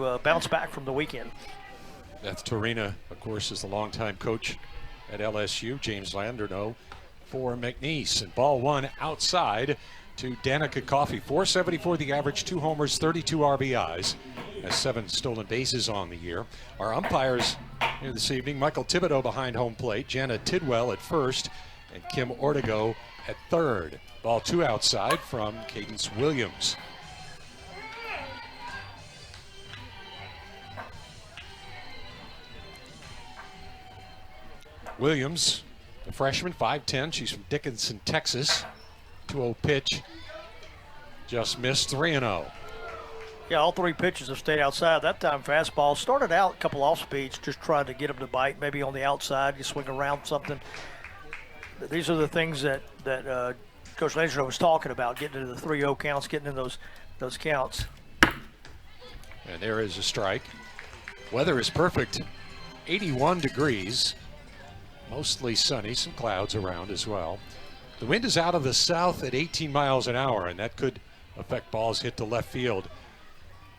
to bounce back from the weekend. Beth Torina, of course, is the longtime coach at LSU. James Landerneau for McNeese. And ball one outside to Danica Coffey. 474 the average, 2 homers, 32 RBIs. Has 7 stolen bases on the year. Our umpires here this evening, Michael Thibodeau behind home plate, Jana Tidwell at first, and Kim Ortego at third. Ball 2 outside from Cadence Williams. Williams, the freshman, 5'10". She's from Dickinson, Texas. 2-0 pitch. Just missed. 3-0. Yeah, all 3 pitches have stayed outside. That time fastball. Started out a couple off speeds, just trying to get them to bite, maybe on the outside. You swing around something. These are the things that Coach Landry was talking about, getting into the 3-0 counts, getting in those counts. And there is a strike. Weather is perfect. 81 degrees. Mostly sunny, some clouds around as well. The wind is out of the south at 18 miles an hour, and that could affect balls hit to left field.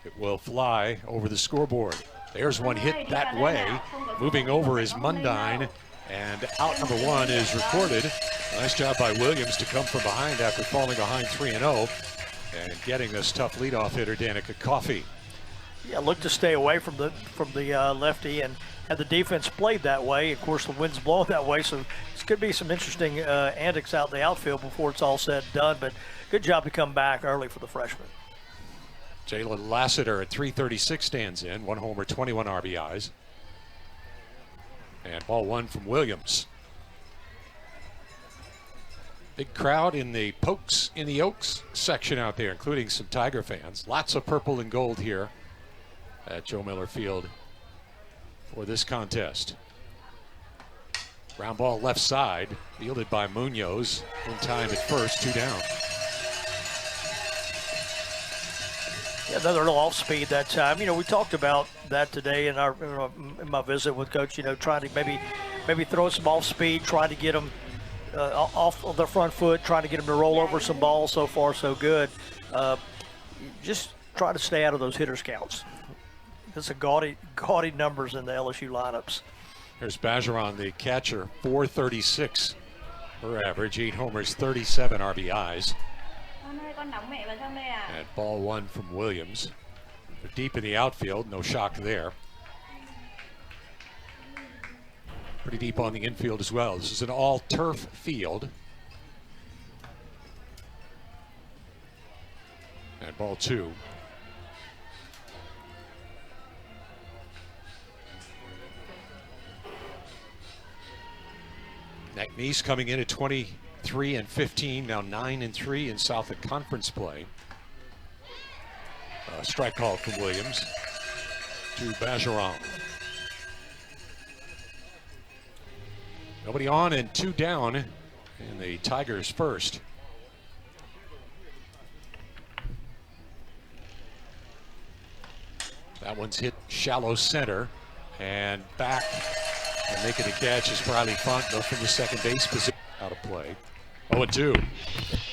It will fly over the scoreboard. There's one hit that way. Moving over is Mundine, and out number 1 is recorded. Nice job by Williams to come from behind after falling behind 3-0 and getting this tough leadoff hitter, Danica Coffey. Yeah, look to stay away from the lefty, and had the defense played that way. Of course, the wind's blowing that way, so this could be some interesting antics out in the outfield before it's all said and done. But good job to come back early for the freshman. Jalen Lassiter at 336 stands in, 1 homer, 21 RBIs. And ball 1 from Williams. Big crowd in the Oaks section out there, including some Tiger fans. Lots of purple and gold here at Joe Miller Field for this contest. Ground ball left side, fielded by Munoz. In time at first, 2 down. Yeah, another little off speed that time. You know, we talked about that today in my visit with Coach. You know, trying to maybe throw some off speed, trying to get them off of their front foot, trying to get them to roll over some balls. So far, so good. Just try to stay out of those hitters counts. It's a gaudy numbers in the LSU lineups. Here's Bergeron, the catcher, 436 per average, 8 homers, 37 RBIs. And ball 1 from Williams. They're deep in the outfield, no shock there. Pretty deep on the infield as well. This is an all-turf field. And ball 2. McNeese coming in at 23-15, now 9-3 in Southland Conference play. Strike call from Williams to Bergeron. Nobody on and 2 down in the Tigers first. That one's hit shallow center and back. And making the catch is Briley Fontenot from the second base position. Out of play. 0-2.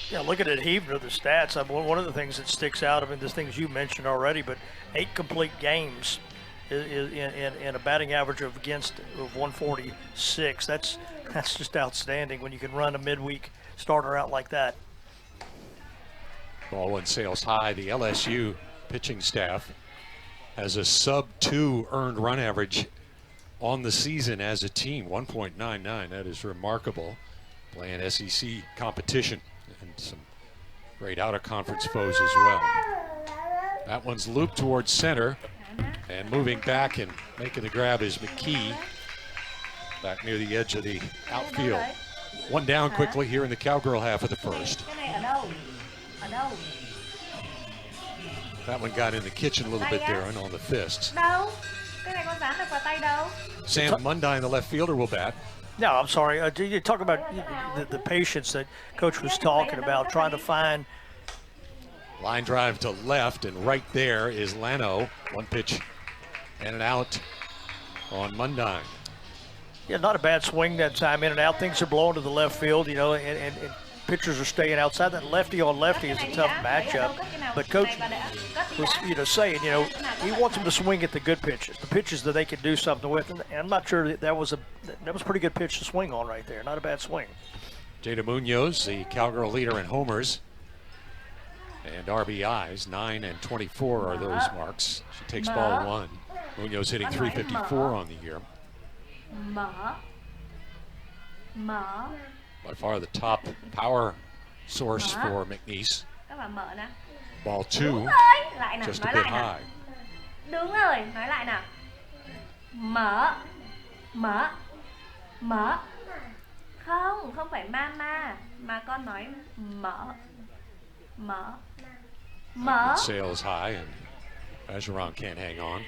Yeah, look at it heaving to the stats. I mean, one of the things that sticks out, I mean, the things you mentioned already, but 8 complete games in a batting average of 146. That's just outstanding when you can run a midweek starter out like that. Ball 1 sails high. The LSU pitching staff has a sub-2 earned run average on the season as a team, 1.99. That is remarkable. Playing SEC competition and some great out-of-conference foes as well. That one's looped towards center, and moving back and making the grab is McKee back near the edge of the outfield. 1 down quickly here in the Cowgirl half of the first. That one got in the kitchen a little bit there and on the fists. Sam Mundine, the left fielder, will bat. No, I'm sorry. You talk about the patience that Coach was talking about, trying to find. Line drive to left, and right there is Lano. 1 pitch and an out on Mundine. Yeah, not a bad swing that time, in and out. Things are blowing to the left field, you know, and pitchers are staying outside. That lefty on lefty is a tough matchup. But Coach was, saying, he wants them to swing at the good pitches, the pitches that they can do something with. And I'm not sure that was a pretty good pitch to swing on right there. Not a bad swing. Jada Munoz, the Cowgirl leader in homers and RBIs, 9 and 24 are those marks. She takes ball 1. Munoz hitting .354 on the year. By far the top power source for McNeese. Ball 2, just a bit high. Đúng rồi, nói lại nào. Mở. Không phải mama, mà con nói mở. Sails high and Bergeron can't hang on.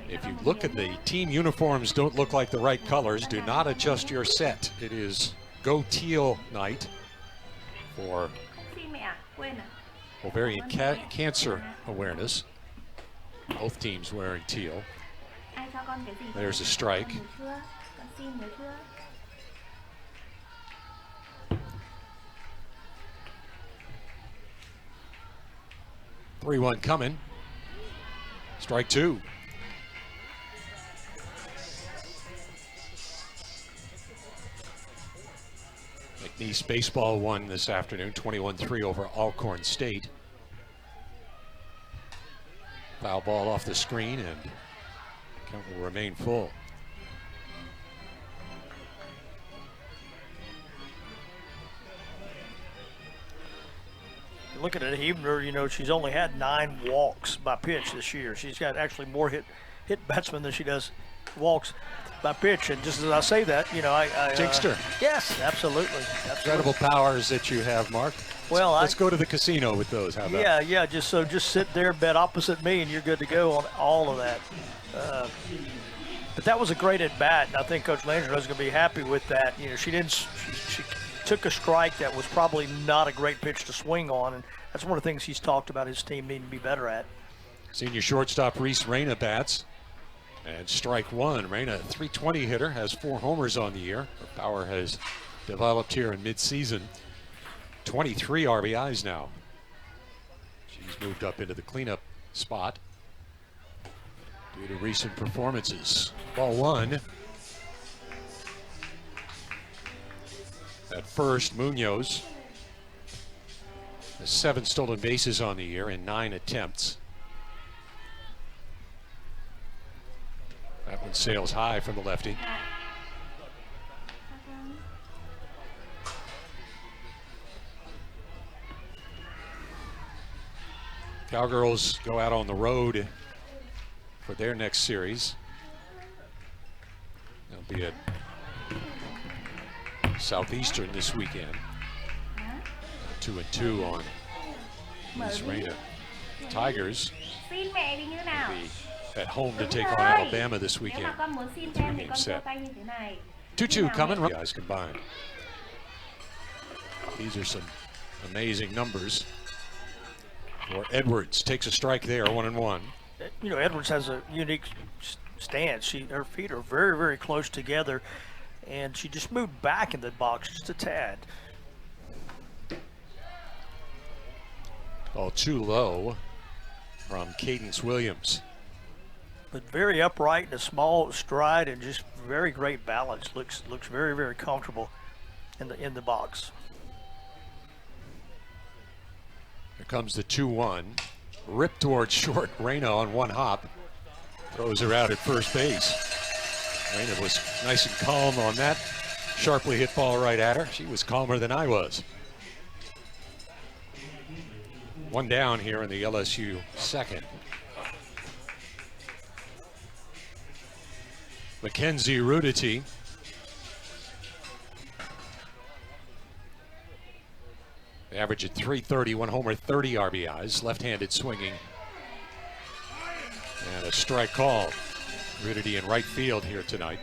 If you look at the team uniforms, don't look like the right colors. Do not adjust your set. It is go teal night for ovarian cancer awareness. Both teams wearing teal. There's a strike. 3-1 coming. Strike 2. McNeese baseball won this afternoon, 21-3 over Alcorn State. Foul ball off the screen and count will remain full. Looking at Huebner, she's only had 9 walks by pitch this year. She's got actually more hit batsmen than she does walks by pitch. And just as I say that, Jinxed her. Yes, absolutely. Incredible powers that you have, Mark. Well, let's go to the casino with those. How about? Yeah. Just sit there, bet opposite me, and you're good to go on all of that. But that was a great at bat, and I think Coach Landry is going to be happy with that. She took a strike that was probably not a great pitch to swing on, and that's one of the things he's talked about his team needing to be better at. Senior shortstop Reese Reyna bats, and strike 1. Reyna, .320 hitter, has 4 homers on the year. Her power has developed here in midseason. 23 RBIs now. She's moved up into the cleanup spot due to recent performances. Ball 1. At first, Munoz has 7 stolen bases on the year in 9 attempts. That one sails high from the lefty. Cowgirls go out on the road for their next series. They'll be at Southeastern this weekend. 2-2 on Miss Reyna. Tigers will be at home to take on Alabama this weekend. 3-game set. 2-2 coming. Guys combined. These are some amazing numbers. For Edwards, takes a strike there, 1-1. Edwards has a unique stance. Her feet are very, very close together, and she just moved back in the box just a tad. Ball too low from Cadence Williams. But very upright and a small stride and just very great balance. Looks very, very comfortable in the box. Here comes the 2-1. Ripped towards short. Reyna on one hop. Throws her out at first base. Reyna was nice and calm on that sharply hit ball right at her. She was calmer than I was. One down here in the LSU second. Mackenzie Rudity. Average at .330, 1 homer, 30 RBIs, left-handed swinging. And a strike call. Rudity in right field here tonight.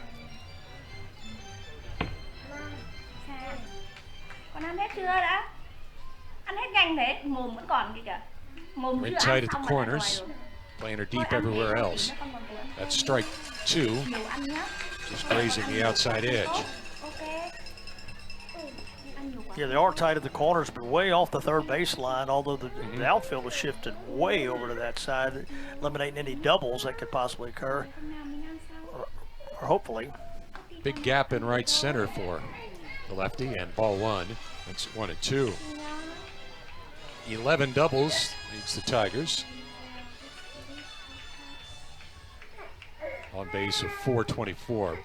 Con ăn hết chưa đã? Ăn hết nhanh thế, mồm vẫn còn kìa. Mồm in tight at the corners, playing her deep everywhere else. That's strike 2, just grazing the outside edge. Yeah, they are tight at the corners, but way off the third baseline, although the outfield was shifted way over to that side, eliminating any doubles that could possibly occur, or hopefully. Big gap in right center for the lefty, and ball one. That's 1-2. 11 doubles leads the Tigers. On base of 424.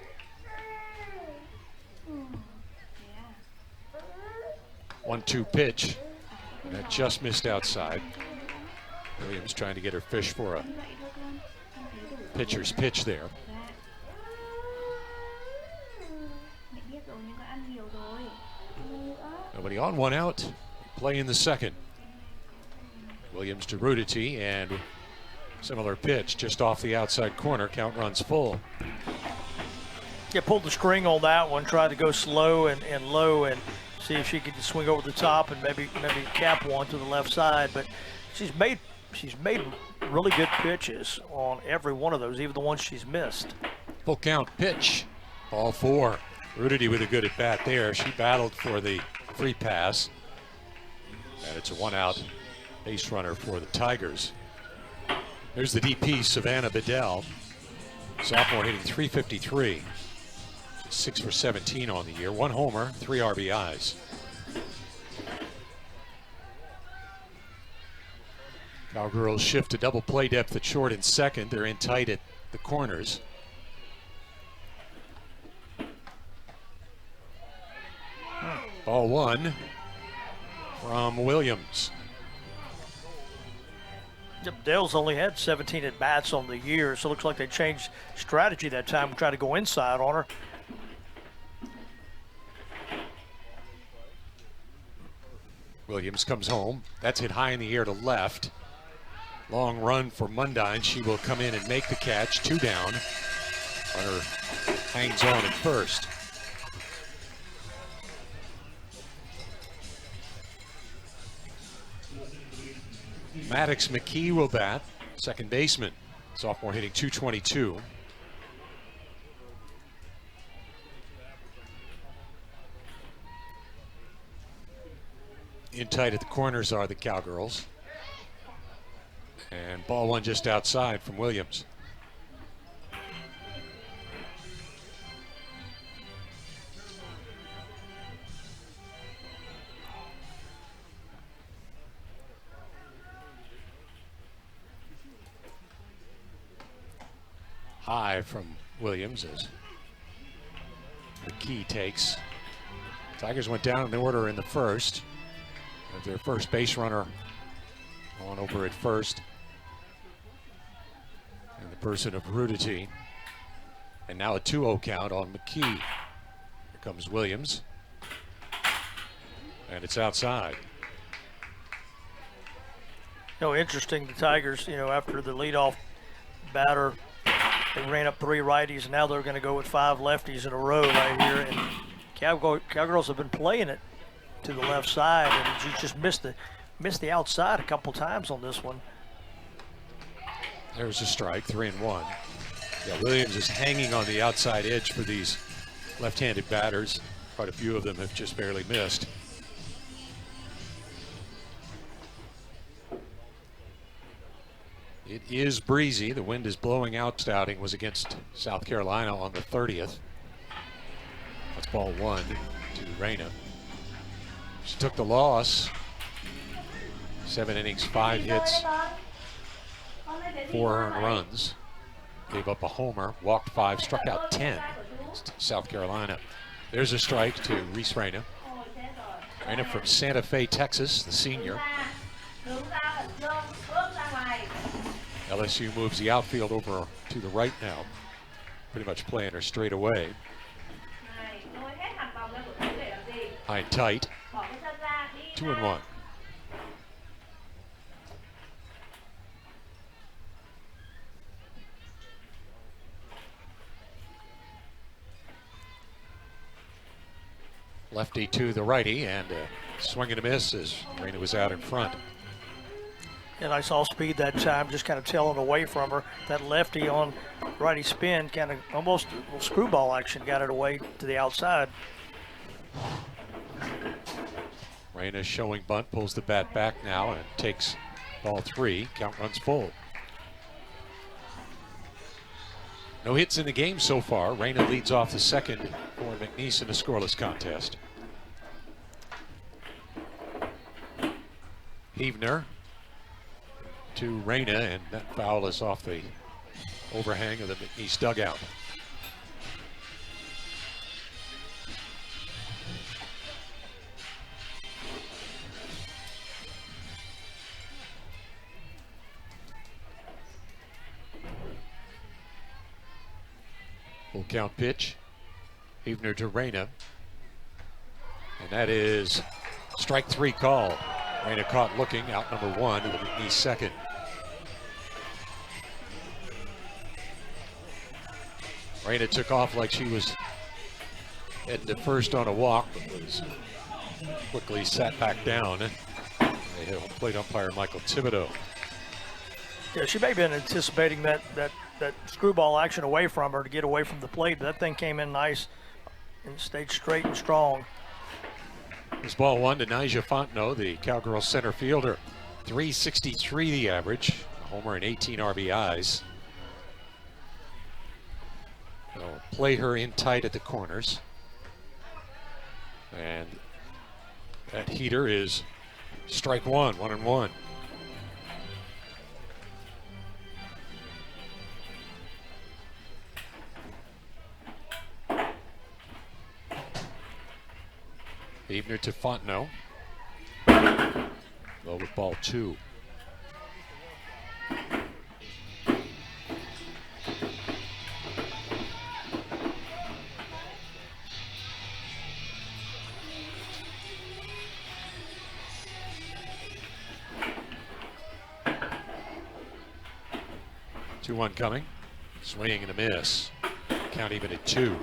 1-2 pitch. And that just missed outside. Williams trying to get her fish for a pitcher's pitch there. Nobody on, 1 out. Play in the second. Williams to Rudity, and similar pitch just off the outside corner. Count runs full. Yeah, pulled the string on that one, tried to go slow and low and see if she could swing over the top and maybe cap one to the left side. But she's made really good pitches on every one of those, even the ones she's missed. Full count pitch. Ball 4. Rudity with a good at bat there. She battled for the free pass. And it's a 1-out base runner for the Tigers. There's the DP, Savannah Bedell. Sophomore hitting .353. 6 for 17 on the year. 1 homer, 3 RBIs. Cowgirls shift to double play depth at short and second. They're in tight at the corners. Ball 1 from Williams. Yep, Dale's only had 17 at bats on the year, so it looks like they changed strategy that time, trying to go inside on her. Williams comes home. That's hit high in the air to left. Long run for Mundine. She will come in and make the catch. 2 down. Runner hangs on at first. Maddox McKee will bat. Second baseman. Sophomore hitting .222. In tight at the corners are the Cowgirls. And ball 1 just outside from Williams. High from Williams as McKee takes. Tigers went down in the order in the first. Their first base runner on over at first. In the person of Rudity. And now a 2-0 count on McKee. Here comes Williams. And it's outside. Interesting, the Tigers, after the leadoff batter, they ran up 3 righties, and now they're going to go with 5 lefties in a row right here. And Cowgirls have been playing it to the left side, and you just missed the outside a couple times on this one. There's a strike, 3-1. Yeah, Williams is hanging on the outside edge for these left-handed batters. Quite a few of them have just barely missed. It is breezy. The wind is blowing out. Outing was against South Carolina on the 30th. That's ball 1 to Reyna. She took the loss. 7 innings, 5 hits, 4 earned runs. Gave up a homer, walked 5, struck out 10. South Carolina. There's a strike to Reese Reyna. Reyna from Santa Fe, Texas, the senior. LSU moves the outfield over to the right now. Pretty much playing her straight away. High and tight. 2-1. Lefty to the righty, and swing and a miss as Reyna was out in front. And I saw speed that time, just kind of tailing away from her. That lefty on righty spin, kind of almost a little screwball action, got it away to the outside. Reyna showing bunt, pulls the bat back now and takes ball 3. Count runs full. No hits in the game so far. Reyna leads off the second for McNeese in a scoreless contest. Heavner to Reyna, and that foul is off the overhang of the McNeese dugout. Full count pitch. Heavner to Reyna. And that is strike 3 call. Reyna caught looking, out number 1 to the McNeese second. Reyna took off like she was heading to first on a walk, but was quickly sat back down. They hit plate umpire Michael Thibodeau. Yeah, she may have been anticipating that screwball action away from her to get away from the plate, but that thing came in nice and stayed straight and strong. This ball 1 to Nyjah Fontenot, the Cowgirls center fielder. 363 the average, a homer and 18 RBIs. They'll play her in tight at the corners. And that heater is strike 1, 1-1. Heavner to Fontenot. Low with ball 2. Two one coming. Swing and a miss. Count even at 2.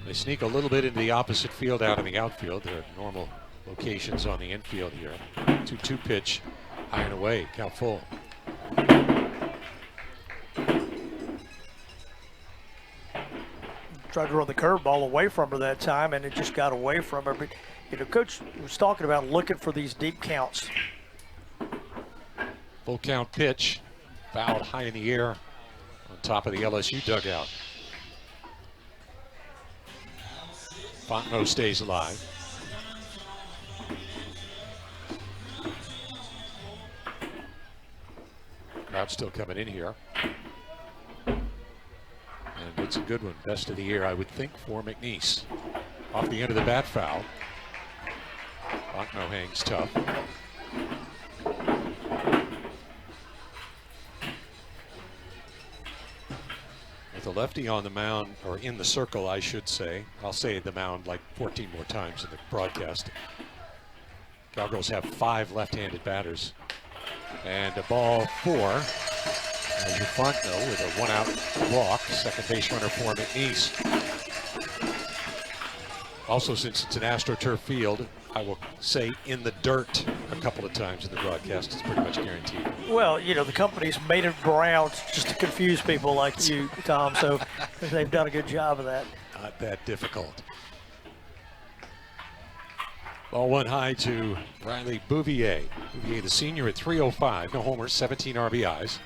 They sneak a little bit into the opposite field out in the outfield. There are normal locations on the infield here. 2-2 pitch, high and away, count full. Tried to run the curveball away from her that time, and it just got away from her. But, you know, Coach was talking about looking for these deep counts. Full count pitch, fouled high in the air on top of the LSU dugout. Fontenot stays alive. Crowd still coming in here. And it's a good one. Best of the year, I would think, for McNeese. Off the end of the bat foul. Fontenot hangs tough. With a lefty on the mound, or in the circle, I should say. I'll say the mound like 14 more times in the broadcast. Cowgirls have 5 left-handed batters. And a ball 4. Nyjah Fontenot with a 1-out walk. Second base runner for McNeese. Also, since it's an AstroTurf field, I will say in the dirt a couple of times in the broadcast. It's pretty much guaranteed. Well, you know, the company's made it brown just to confuse people like you, Tom, so they've done a good job of that. Not that difficult. Ball 1 high to Riley Bouvier. Bouvier, the senior, at 305. No homers, 17 RBIs.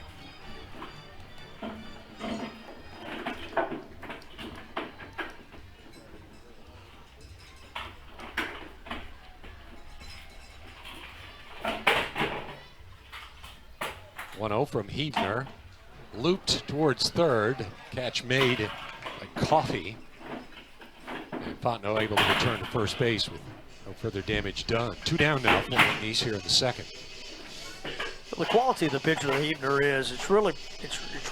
From Heavner, looped towards third, catch made by Coffey, and Fontenot able to return to first base with no further damage done. 2 down now for McNeese here in the second. The quality of the pitcher that Heavner is, it's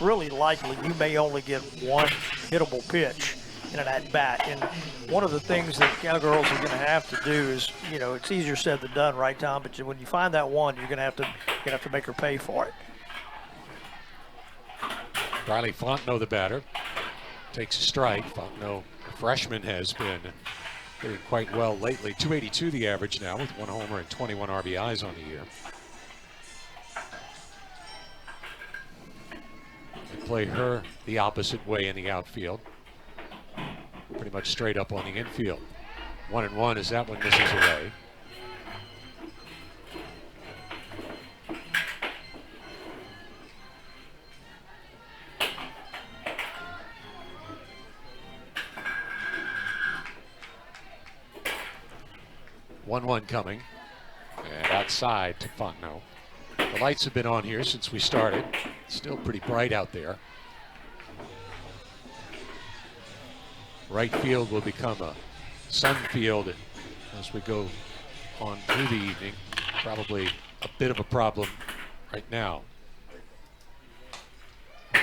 really likely you may only get one hittable pitch in an at-bat. And one of the things that Cowgirls are going to have to do is, you know, it's easier said than done, right, Tom? But when you find that one, you're going to have to make her pay for it. Riley Fontenot, the batter, takes a strike. Fontenot, the freshman, has been hitting quite well lately. 282 the average now with 1 homer and 21 RBIs on the year. They play her the opposite way in the outfield. Pretty much straight up on the infield. 1-1 as that one misses away. One coming, and outside to Fontenot. The lights have been on here since we started. Still pretty bright out there. Right field will become a sun field as we go on through the evening. Probably a bit of a problem right now.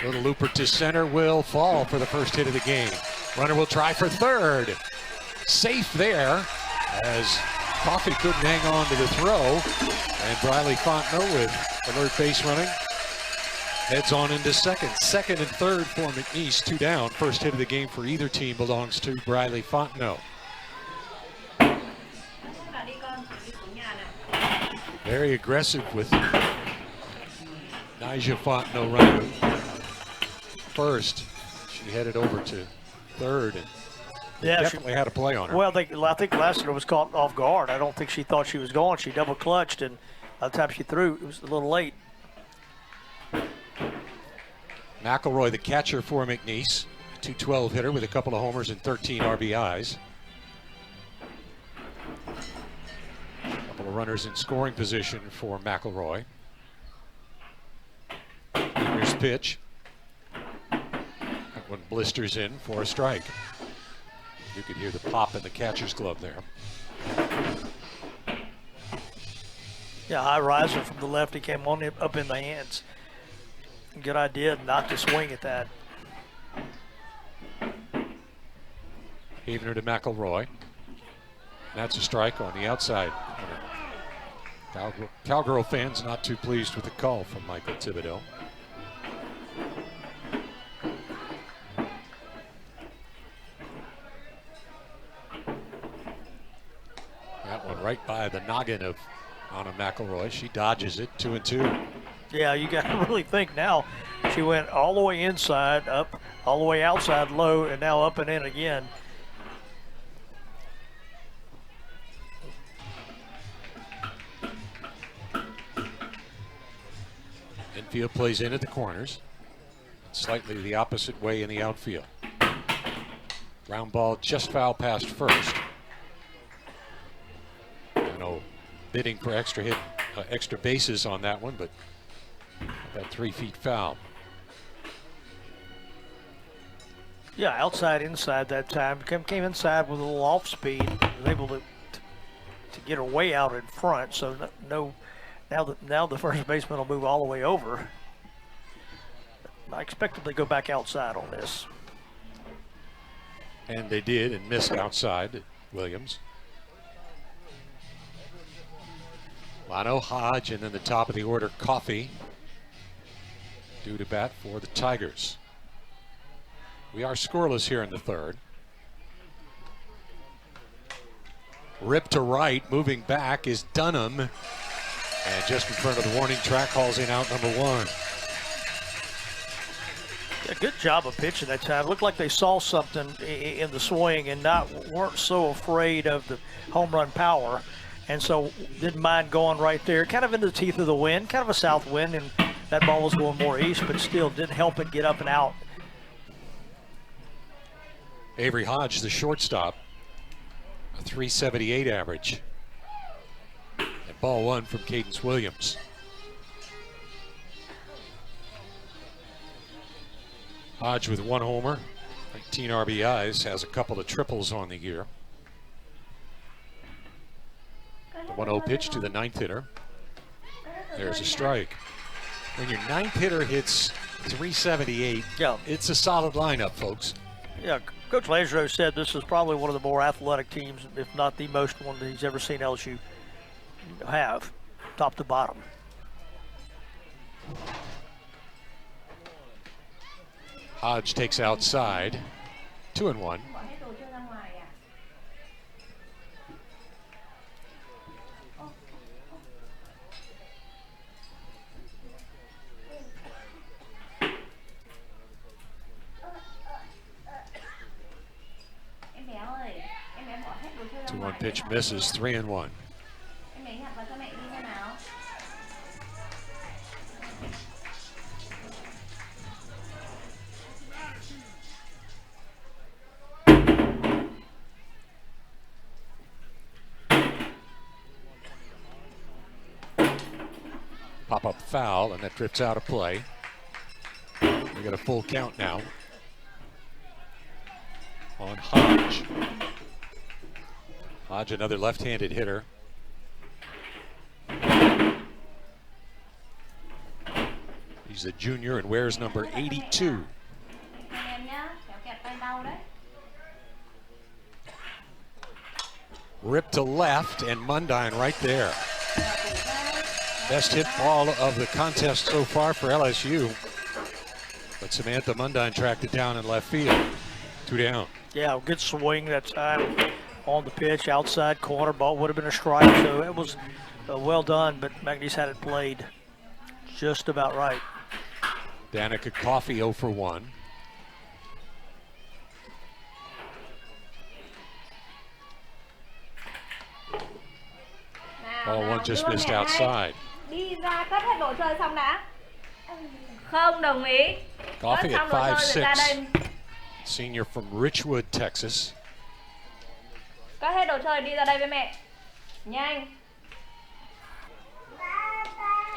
Little looper to center will fall for the first hit of the game. Runner will try for third. Safe there as Coffey couldn't hang on to the throw, and Briley Fontenot with alert base running heads on into second. Second and third for McNeese, 2 down. First hit of the game for either team belongs to Briley Fontenot. Very aggressive with Nyjah Fontenot running first. She headed over to third and definitely had a play on her. Well, I think Lassiter was caught off guard. I don't think she thought she was going. She double clutched, and by the time she threw, it was a little late. McElroy, the catcher for McNeese, a .212 hitter with a couple of homers and 13 RBIs. A couple of runners in scoring position for McElroy. Here's pitch. That one blisters in for a strike. You could hear the pop in the catcher's glove there. Yeah, high riser from the left. He came on up in the hands. Good idea not to swing at that. Havener to McElroy. That's a strike on the outside. Cowgirl fans not too pleased with the call from Michael Thibodeau. That one right by the noggin of Anna McElroy. She dodges it, 2-2. Yeah, you got to really think now. She went all the way inside, up, all the way outside, low, and now up and in again. Infield plays in at the corners. Slightly the opposite way in the outfield. Ground ball just foul past first. Bidding for extra bases on that one, but about 3 feet foul. Yeah, outside, inside that time. Came inside with a little off speed. Was able to get her way out in front. So now the first baseman will move all the way over. I expect them to go back outside on this. And they did, and missed outside Williams. Lano, Hodge, and then the top of the order, Coffey, due to bat for the Tigers. We are scoreless here in the third. Rip to right, moving back is Dunham. And just in front of the warning track, hauls in out number 1. Yeah, good job of pitching that time. Looked like they saw something in the swing and weren't so afraid of the home run power. And so didn't mind going right there, kind of in the teeth of the wind, kind of a south wind, and that ball was going more east, but still didn't help it get up and out. Avery Hodge, the shortstop, a .378 average. And ball 1 from Cadence Williams. Hodge with 1 homer, 19 RBIs, has a couple of triples on the year. The 1-0 pitch to the 9th hitter. There's a strike. When your 9th hitter hits .378, yeah, it's a solid lineup, folks. Yeah, Coach Langero said this is probably one of the more athletic teams, if not the most one that he's ever seen LSU have, top to bottom. Hodge takes outside, 2-1. Pitch misses, 3-1. Em lấy hạt vào cho mẹ đi xem nào. Pop-up foul, and that drifts out of play. We got a full count now on Hodge. Hodge, another left-handed hitter. He's a junior and wears number 82. Em nhá, kéo kẹt tay đau đấy. Ripped to left, and Mundine right there. Best hit ball of the contest so far for LSU. But Samantha Mundine tracked it down in left field. 2 down. Yeah, good swing that time on the pitch, outside corner. Ball would have been a strike, so it was well done, but McNeese had it played just about right. Danica Coffey 0 for 1. Ball one just missed outside. Đi ra cất hết đồ chơi xong đã. Không đồng ý. Coffey Cất at xong đồ chơi rồi ra 5'6", đây. senior from Richwood, Texas. Cất hết đồ chơi đi ra đây với mẹ. Nhanh.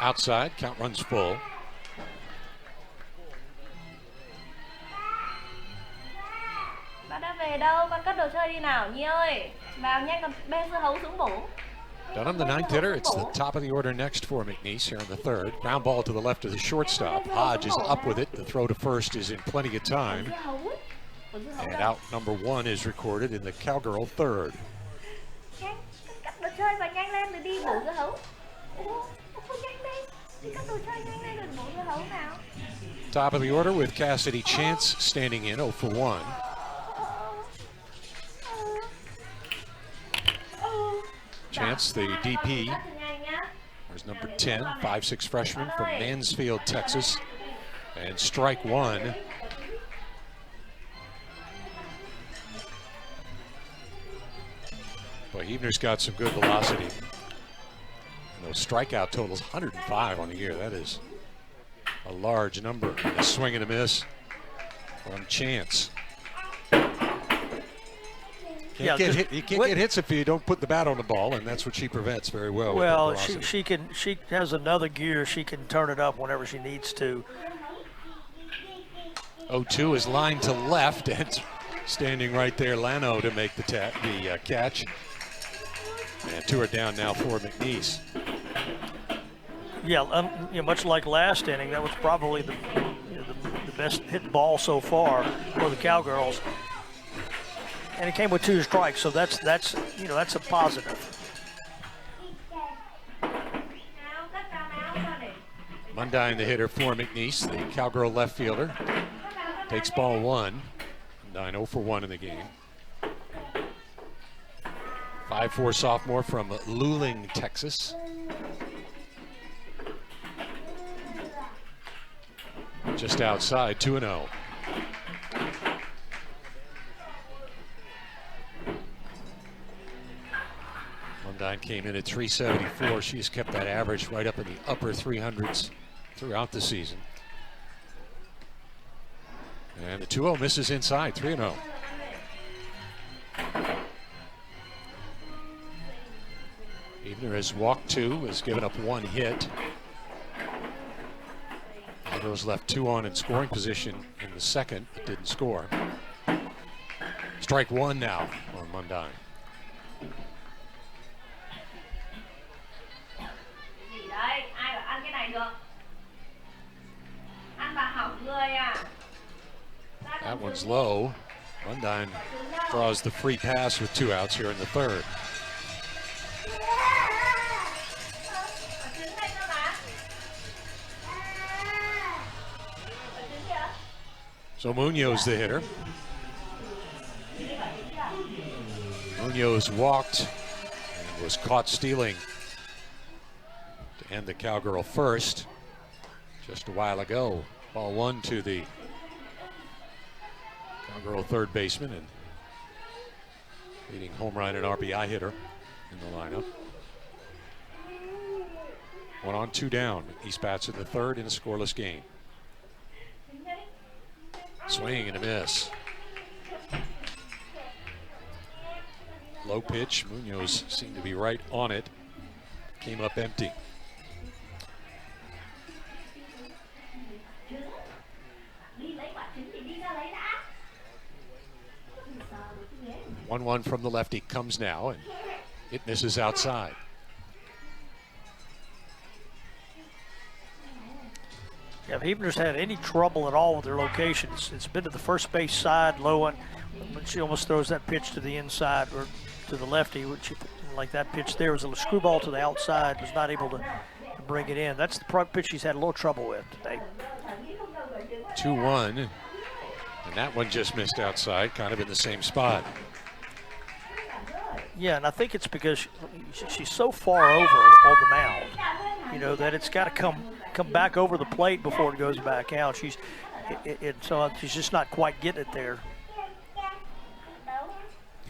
Outside, count runs full. Con đã về đâu? Con cất đồ chơi đi nào Nhi ơi. Vào nhanh còn bê dưa hấu xuống bổ. Dunham, the ninth hitter. It's the top of the order next for McNeese here in the third. Ground ball to the left of the shortstop. Hodge is up with it. The throw to first is in plenty of time. And out number 1 is recorded in the Cowgirl third. Nhanh, cất đồ chơi và nhanh lên rồi đi bổ dưa hấu. Không nhanh lên. Đi cất đồ chơi nhanh lên rồi bổ dưa hấu nào. Top of the order with Cassidy Chance standing in 0 for 1. Chance, the DP, there's number 10, 5'6" freshman from Mansfield, Texas. And strike one. Boy, Heavner's got some good velocity. And those strikeout totals, 105 on the year. That is a large number. A swing and a miss from Chance. You can't get hits if you don't put the bat on the ball, and that's what she prevents very well. Well, she has another gear. She can turn it up whenever she needs to. 0-2 is lined to left, and standing right there, Lano to make the catch. And 2 are down now for McNeese. Yeah, much like last inning, that was probably the best hit ball so far for the Cowgirls. And it came with 2 strikes, so that's a positive. Mundine, the hitter for McNeese, the Cowgirl left fielder, takes ball 1. Mundine 0 for 1 in the game. 5'4" sophomore from Luling, Texas. Just outside, 2-0. Mundine came in at 374. She's kept that average right up in the upper 300s throughout the season. And the 2-0 misses inside, 3-0. Evener has walked 2, has given up 1 hit. Those left 2 on in scoring position in the second, but didn't score. Strike 1 now on Mundine. That one's low. Mundine draws the free pass with 2 outs here in the third. So Munoz the hitter. Munoz walked and was caught stealing to end the Cowgirl first just a while ago. Ball 1 to the Cowgirl third baseman, and leading home run and RBI hitter in the lineup. 1 on, 2 down. McNeese bats in the third in a scoreless game. Swing and a miss. Low pitch. Munoz seemed to be right on it. Came up empty. One from the lefty comes now, and it misses outside. Yeah, if Heavener's had any trouble at all with their locations, it's been to the first base side, low one. When she almost throws that pitch to the inside or to the lefty, which like that pitch there was a screwball to the outside, was not able to bring it in. That's the pitch she's had a little trouble with today. 2-1, and that one just missed outside, kind of in the same spot. Yeah, and I think it's because she's so far over on the mound, you know, that it's got to come back over the plate before it goes back out. So she's just not quite getting it there.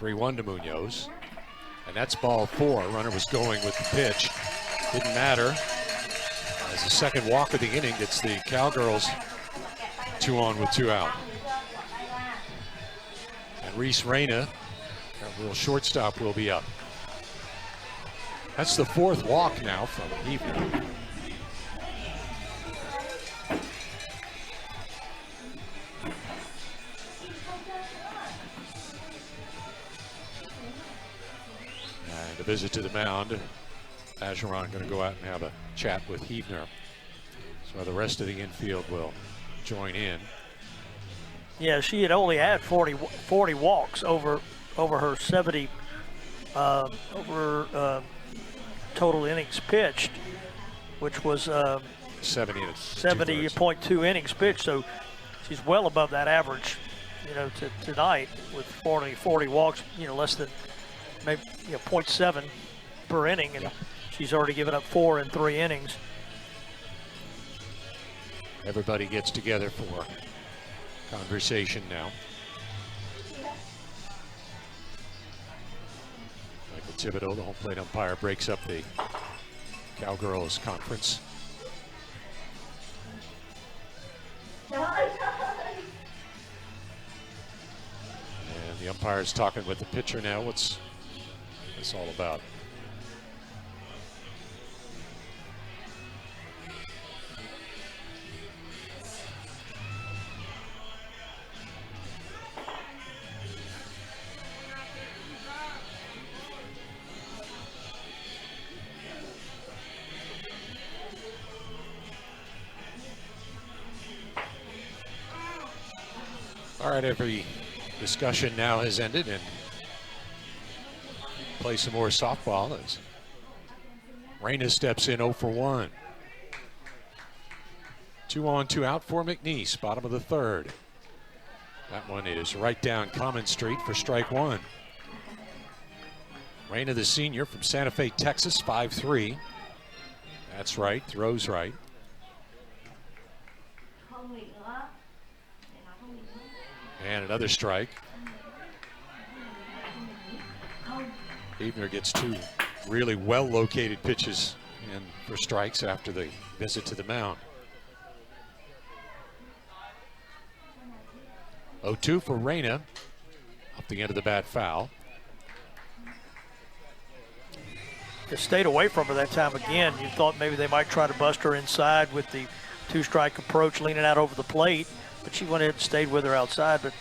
3-1 to Munoz, and that's ball 4. Runner was going with the pitch. Didn't matter. As the second walk of the inning, gets the Cowgirls 2 on with 2 out. And Reese Reyna, that little shortstop, will be up. That's the 4th walk now from Heavener. And a visit to the mound. Ageron going to go out and have a chat with Heavener. So the rest of the infield will join in. Yeah, she had only had 40 walks over her 70 total innings pitched, which was 70.2 innings pitched. So she's well above that average, you know, tonight with 40 walks, you know, less than maybe 0.7 per inning, and she's already given up 4 in 3 innings. Everybody gets together for conversation now. Michael Thibodeau, the home plate umpire, breaks up the Cowgirls conference. And the umpire's talking with the pitcher now. What's this all about? All right, every discussion now has ended, and play some more softball as Reyna steps in 0 for 1. 2 on, 2 out for McNeese, bottom of the 3rd. That one is right down Common Street for strike 1. Reyna, the senior from Santa Fe, Texas, 5'3". That's right, throws right. And another strike. Heavener gets 2 really well-located pitches in for strikes after the visit to the mound. 0-2 for Reyna. Up the end of the bat, foul. They stayed away from her that time again. You thought maybe they might try to bust her inside with the 2-strike approach, leaning out over the plate. But she went ahead and stayed with her outside. But,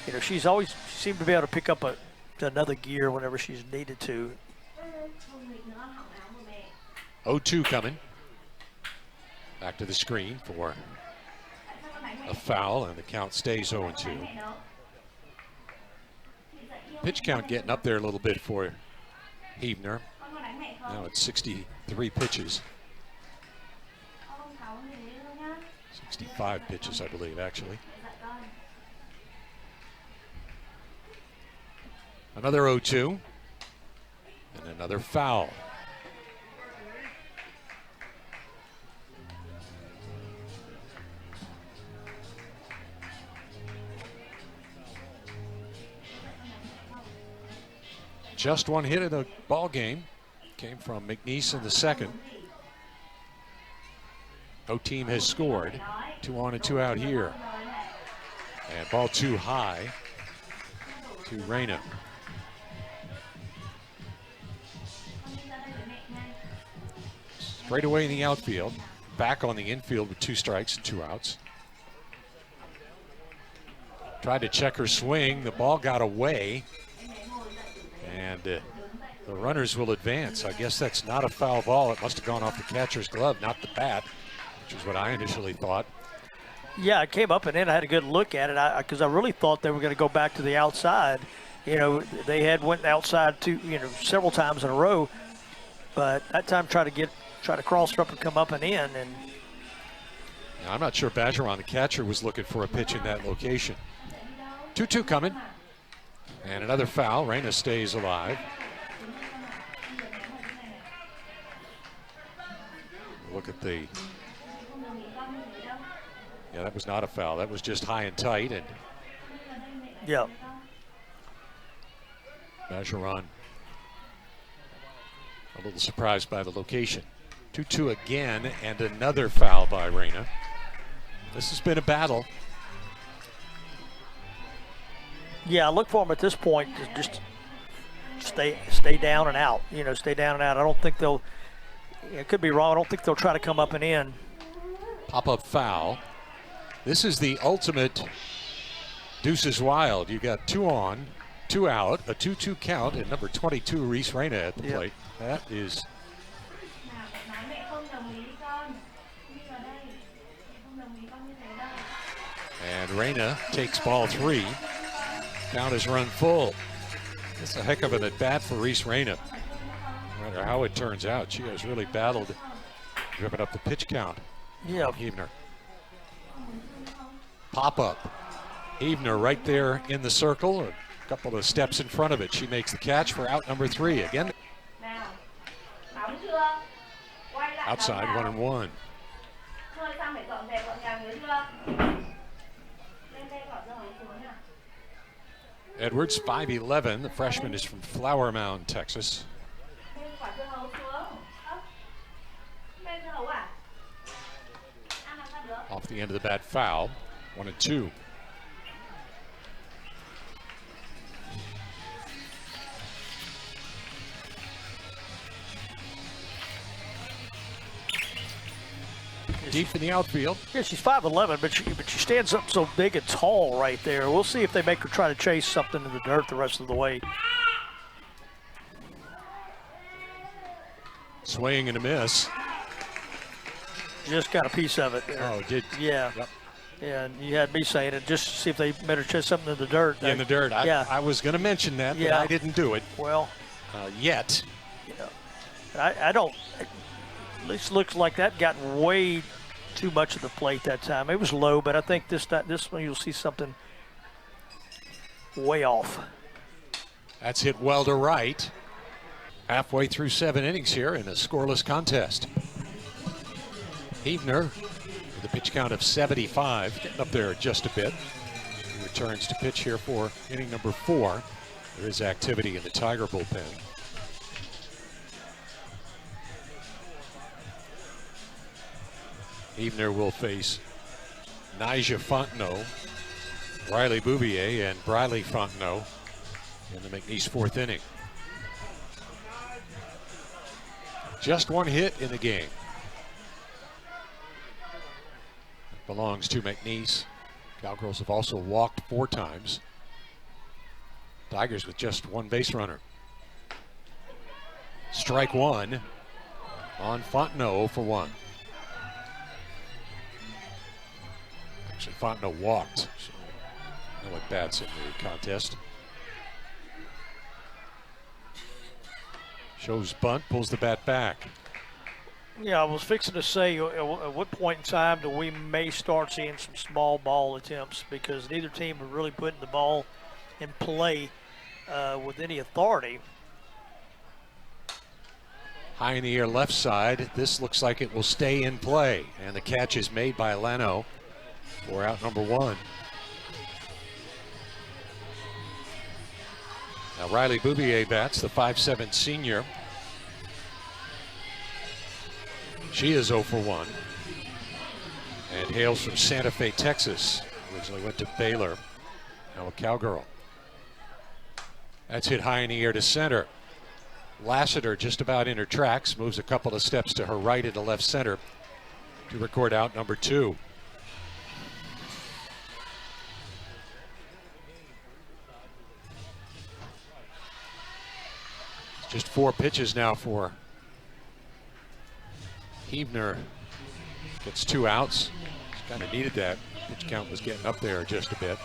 you know, she seemed to be able to pick up another gear whenever she's needed to. 0-2 coming. Back to the screen for a foul, and the count stays 0-2. Pitch count getting up there a little bit for Heavener. Now it's 63 pitches. 65 pitches, I believe, actually. Another 0-2. And another foul. just one hit in the ball game. Came from McNeese in the second. No team has scored. 2 on and 2 out here. And ball too high to Reyna. Straight away in the outfield. Back on the infield with 2 strikes and 2 outs. Tried to check her swing. The ball got away. And the runners will advance. I guess that's not a foul ball. It must have gone off the catcher's glove, not the bat, which is what I initially thought. Yeah, I came up and in. I had a good look at it because I really thought they were going to go back to the outside. You know, they had went outside several times in a row, but that time try to cross up and come up and in. And now, I'm not sure Bergeron, the catcher, was looking for a pitch in that location. 2-2 coming, and another foul. Reyna stays alive. Look at the. Yeah, that was not a foul. That was just high and tight. And yeah, Bergeron a little surprised by the location. 2-2 again, and another foul by Reyna. This has been a battle. Yeah, I look for them at this point to just stay down and out. You know, stay down and out. I don't think they'll. It could be wrong. I don't think they'll try to come up and in. Pop-up foul. This is the ultimate deuces wild. You got 2 on, 2 out, a 2-2 count, and number 22, Reese Reyna at the plate. That is. And Reyna takes ball 3. Count is run full. That's a heck of an at-bat for Reese Reyna. No matter how it turns out, she has really battled, driven up the pitch count. Yeah. Heavner. Pop-up. Heavner right there in the circle, a couple of steps in front of it. She makes the catch for out number 3. Again, outside 1-1. Edwards, 5'11". The freshman is from Flower Mound, Texas. Off the end of the bat, foul. 1-2. Deep in the outfield. Yeah, she's 5'11", but she stands up so big and tall right there. We'll see if they make her try to chase something in the dirt the rest of the way. Swing and a miss. Just got a piece of it there. Oh, did. Yeah. Yep. Yeah, and you had me saying it. Just see if they made her chase something in the dirt. In the dirt. I was going to mention that, but I didn't do it. Well. Yet. Yeah. I don't. At least looks like that got way too much of the plate that time. It was low, but I think this one you'll see something way off. That's hit well to right. Halfway through 7 innings here in a scoreless contest. Heavner with a pitch count of 75, getting up there just a bit. He returns to pitch here for inning number 4. There is activity in the Tiger bullpen. Heavner will face Nyjah Fontenot, Riley Bouvier, and Briley Fontenot in the McNeese 4th inning. Just 1 hit in the game. Belongs to McNeese. Cowgirls have also walked 4 times. Tigers with just 1 base runner. Strike 1 on Fontenot for 1. Actually, Fontenot walked, so no at-bats in the contest. Shows bunt, pulls the bat back. Yeah, I was fixing to say, at what point in time do we may start seeing some small ball attempts, because neither team are really putting the ball in play with any authority. High in the air left side. This looks like it will stay in play, and the catch is made by Lano for out number 1. Now Riley Bouvier bats, the 5'7" senior. She is 0 for 1 and hails from Santa Fe, Texas. Originally went to Baylor, now a Cowgirl. That's hit high in the air to center. Lassiter just about in her tracks, moves a couple of steps to her right into left center to record out number 2. It's just 4 pitches now for Huebner. Gets 2 outs. Just kind of needed that. Pitch count was getting up there just a bit.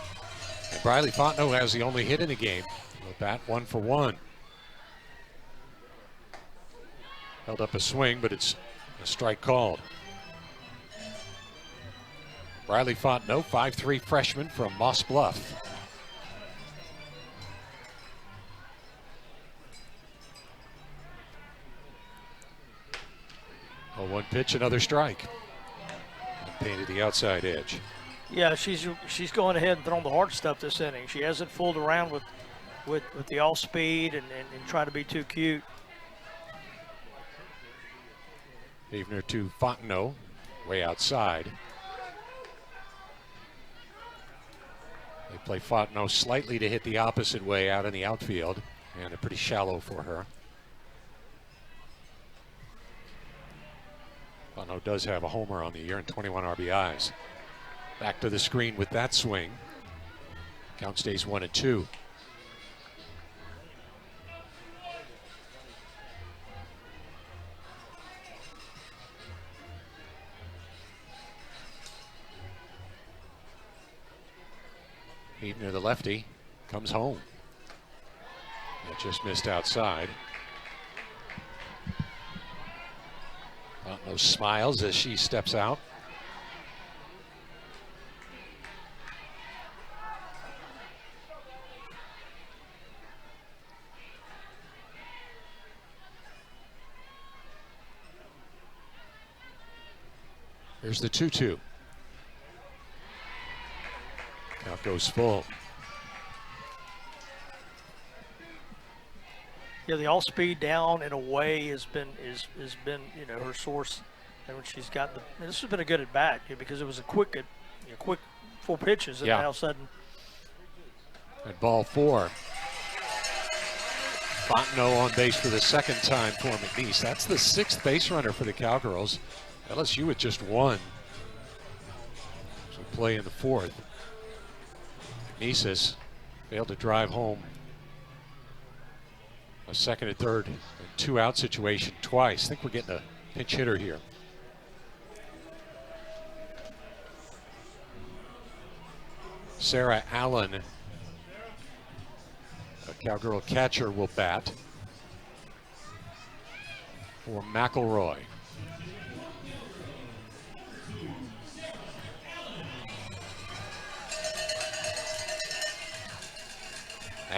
And Briley Fontenot has the only hit in the game. With bat 1 for 1. Held up a swing, but it's a strike called. Briley Fontenot, 5'3" freshman from Moss Bluff. Oh, 1 pitch, another strike. And painted the outside edge. Yeah, she's going ahead and throwing the hard stuff this inning. She hasn't fooled around with the off speed and trying to be too cute. Huebner to Fontenot, way outside. They play Fontenot slightly to hit the opposite way out in the outfield, and they're pretty shallow for her. Fontenot does have a homer on the year and 21 RBIs. Back to the screen with that swing. Count stays 1-2. Huebner, the lefty, comes home. That just missed outside. Fontenot smiles as she steps out. Here's the 2-2. Count goes full. Yeah, the all speed down and away has been her source. And when she's got this has been a good at bat because it was a quick 4 pitches and yeah. now all of a sudden. At ball 4. Fontenot on base for the 2nd time for McNeese. That's the 6th base runner for the Cowgirls. LSU with just 1. So play in the 4th. McNeese has failed to drive home a 2nd and 3rd and 2-out situation twice. I think we're getting a pinch hitter here. Sarah Allen, a Cowgirl catcher, will bat for McElroy.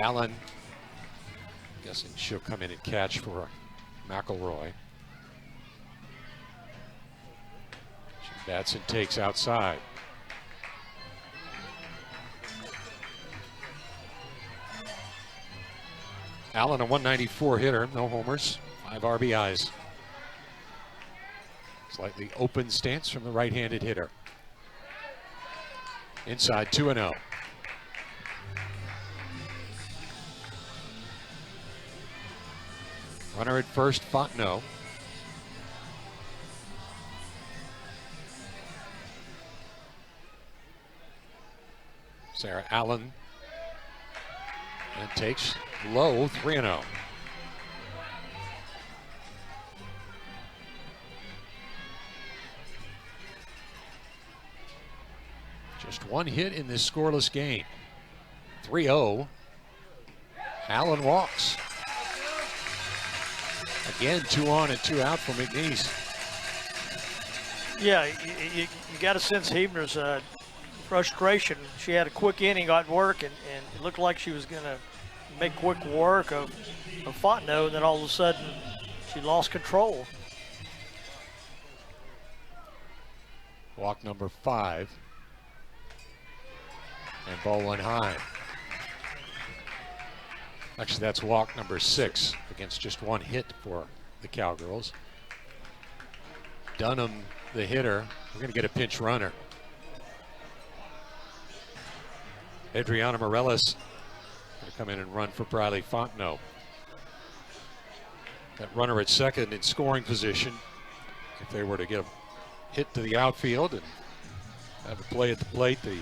Allen, guessing she'll come in and catch for McElroy. She bats and takes outside. Allen, a 194 hitter, no homers, 5 RBIs. Slightly open stance from the right-handed hitter. Inside 2-0. Runner at first, Fontenot. Sarah Allen. And takes low, 3-0. Just 1 hit in this scoreless game. 3-0. Allen walks. Again, 2 on and 2 out for McNeese. Yeah, you got to sense Huebner's frustration. She had a quick inning, got work, and it looked like she was going to make quick work of Fontenot, and then all of a sudden she lost control. Walk number 5. And ball 1 high. Actually, that's walk number 6 against just one hit for the Cowgirls. Dunham, the hitter. We're going to get a pinch runner. Adriana Morales going to come in and run for Briley Fontenot. That runner at second in scoring position. If they were to get a hit to the outfield and have a play at the plate, the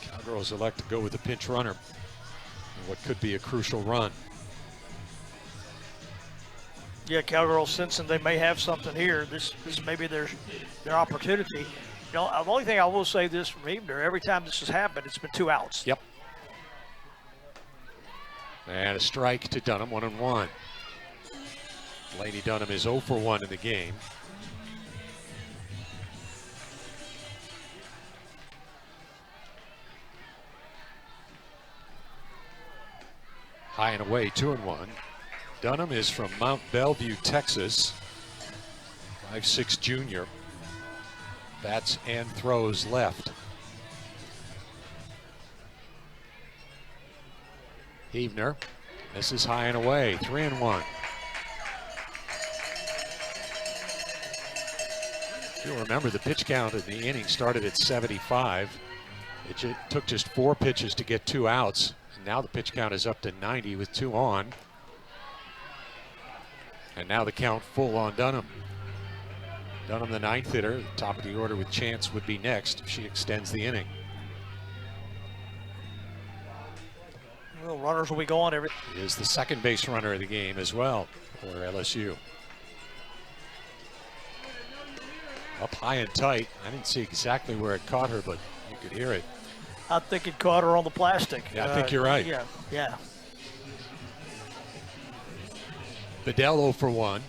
Cowgirls elect to go with the pinch runner in what could be a crucial run. Yeah, Cowgirls sensing they may have something here. This may be their opportunity. You know, the only thing I will say this from Evener, every time this has happened, it's been 2 outs. Yep. And a strike to Dunham, 1-1. Lainey Dunham is 0 for 1 in the game. High and away, 2-1. Dunham is from Mount Bellevue, Texas. 5'6" junior. Bats and throws left. Heavner. This is high and away, 3-1. You'll remember the pitch count in the inning started at 75. It took just 4 pitches to get 2 outs. And now the pitch count is up to 90 with 2 on. And now the count full on Dunham. Dunham, the 9th hitter, top of the order with Chance would be next if she extends the inning. Well, runners will be going every. He is the second base runner of the game as well for LSU. Up high and tight. I didn't see exactly where it caught her, but you could hear it. I think it caught her on the plastic. Yeah, I think you're right. Yeah. Bedell 0 for 1.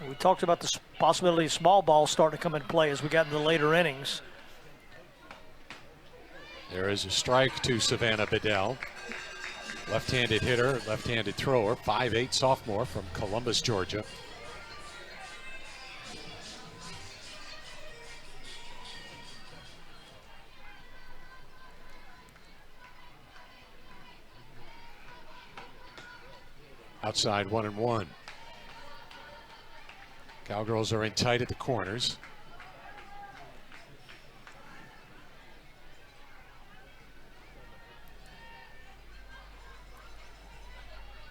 We talked about the possibility of small balls starting to come into play as we got into the later innings. There is a strike to Savannah Bedell. Left-handed hitter, left-handed thrower, 5'8" sophomore from Columbus, Georgia. Outside 1-1. Cowgirls are in tight at the corners.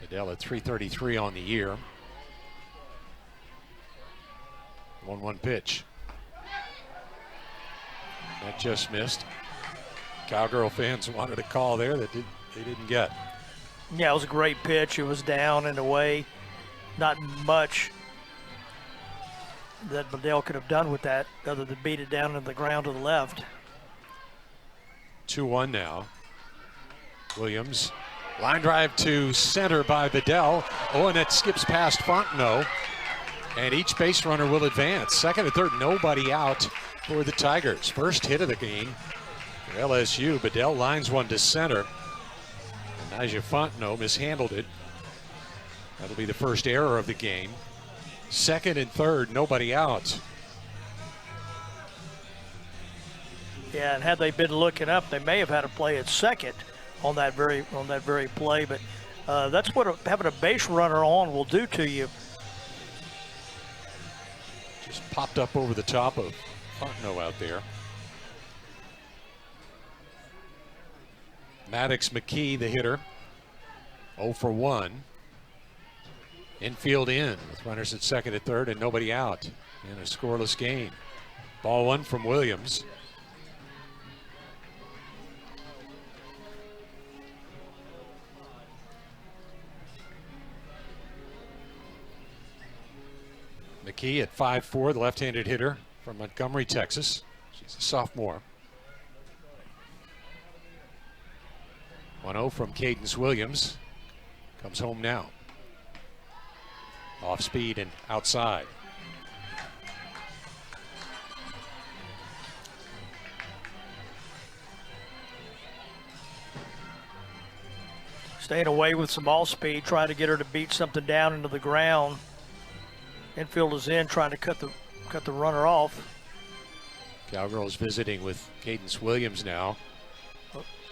Bedell at 333 on the year. 1-1 pitch. That just missed. Cowgirl fans wanted a call there that they didn't get. Yeah, it was a great pitch. It was down and away. Not much that Bedell could have done with that other than beat it down into the ground to the left. 2-1 now. Williams. Line drive to center by Bedell. Oh, and it skips past Fontenot. And each base runner will advance. Second and third, nobody out for the Tigers. First hit of the game for LSU. Bedell lines one to center. And Naja Fontenot mishandled it. That'll be the first error of the game. Second and third, nobody out. Yeah, and had they been looking up, they may have had a play at second on that very play. But that's what having a base runner on will do to you. Just popped up over the top of Fontenot out there. Maddox McKee, the hitter, 0 for 1. Infield in with runners at second and third and nobody out in a scoreless game. Ball 1 from Williams. McKee at 5'4", the left-handed hitter from Montgomery, Texas. She's a sophomore. 1-0 from Cadence Williams. Comes home now. Off speed and outside. Staying away with some off speed, trying to get her to beat something down into the ground. Infield is in, trying to cut the runner off. Cowgirls visiting with Cadence Williams now.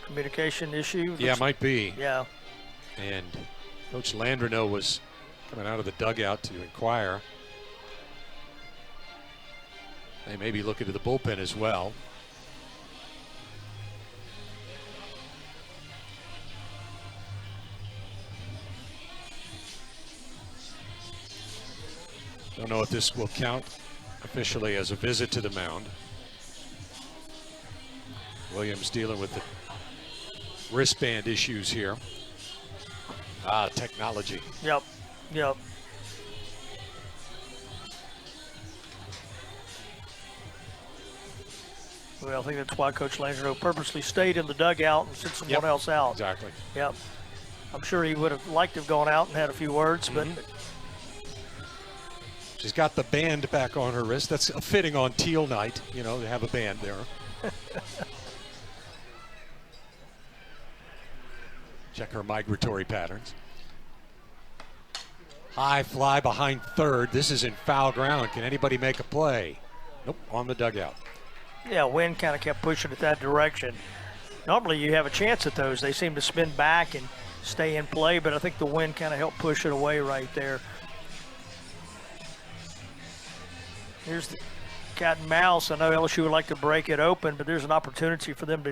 Communication issue? Yeah, might be. Yeah. And Coach Landreneau was coming out of the dugout to inquire. They may be looking to the bullpen as well. Don't know if this will count officially as a visit to the mound. Williams dealing with the wristband issues here. Technology. Yep. Well, I think that's why Coach Landreneau purposely stayed in the dugout and sent someone else out. Exactly. Yep. I'm sure he would have liked to have gone out and had a few words, but she's got the band back on her wrist. That's fitting on teal night, you know, to have a band there. Check her migratory patterns. High fly behind third. This is in foul ground. Can anybody make a play? Nope, on the dugout. Yeah, wind kind of kept pushing it that direction. Normally you have a chance at those. They seem to spin back and stay in play, but I think the wind kind of helped push it away right there. Here's the cat and mouse. I know LSU would like to break it open, but there's an opportunity for them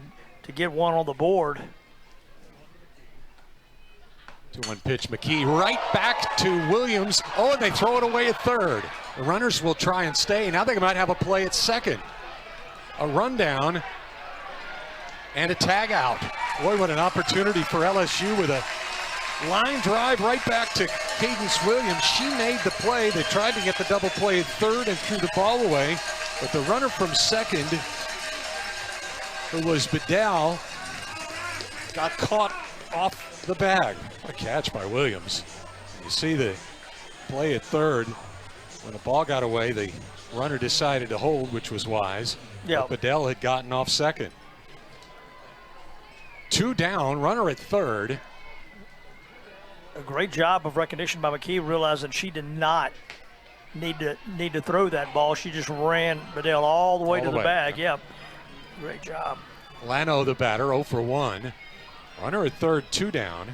to get one on the board. 2-1 pitch, McKee right back to Williams. Oh, and they throw it away at third. The runners will try and stay. Now they might have a play at second. A rundown and a tag out. Boy, what an opportunity for LSU with a line drive right back to Cadence Williams. She made the play. They tried to get the double play at third and threw the ball away, but the runner from second, who was Bedell, got caught off the bag. What a catch by Williams. You see the play at third. When the ball got away, the runner decided to hold, which was wise. Yeah. But Bedell had gotten off second. 2 down, runner at third. A great job of recognition by McKee, realizing she did not need to throw that ball. She just ran Bedell all the way to the bag. Yep. Great job. Lano, the batter, 0 for 1. Runner at third, 2 down.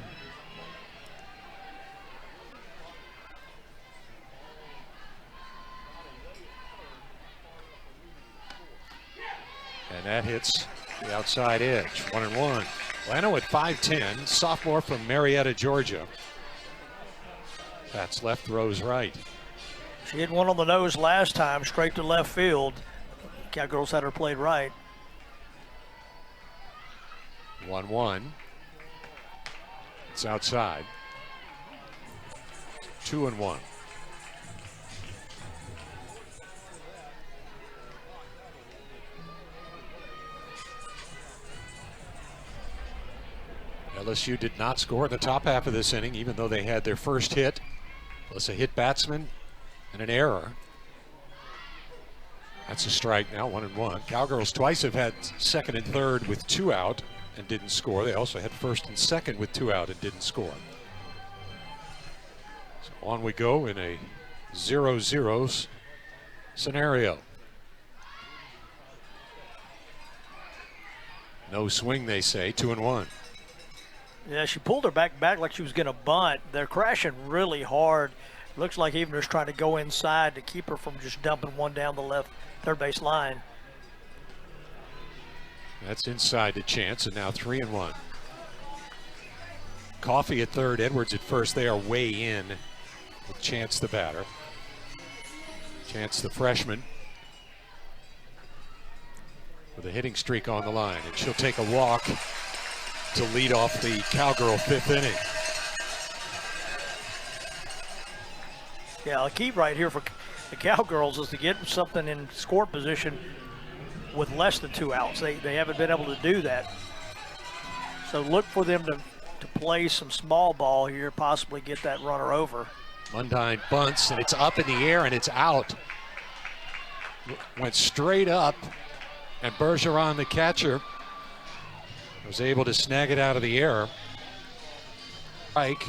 And that hits the outside edge, 1-1. Lano at 5'10", sophomore from Marietta, Georgia. Bats left, throws right. She hit one on the nose last time, straight to left field. Cowgirls had her played right. 1-1. It's outside. 2-1. LSU did not score in the top half of this inning, even though they had their first hit, plus a hit batsman and an error. That's a strike now, 1-1. Cowgirls twice have had second and third with 2 out and didn't score. They also had first and second with 2 out and didn't score. So on we go in a 0-0 scenario. No swing, they say, 2-1. Yeah, she pulled her back like she was going to bunt. They're crashing really hard. Looks like Evener's trying to go inside to keep her from just dumping one down the left third base line. That's inside to Chance, and now 3-1. Coffey at third, Edwards at first. They are way in with Chance the batter. Chance the freshman with a hitting streak on the line, and she'll take a walk to lead off the Cowgirl 5th inning. Yeah, the key right here for the Cowgirls is to get something in score position with less than 2 outs. They haven't been able to do that. So look for them to play some small ball here, possibly get that runner over. Mundine bunts, and it's up in the air, and it's out. Went straight up, and Bergeron, the catcher, was able to snag it out of the air. Strike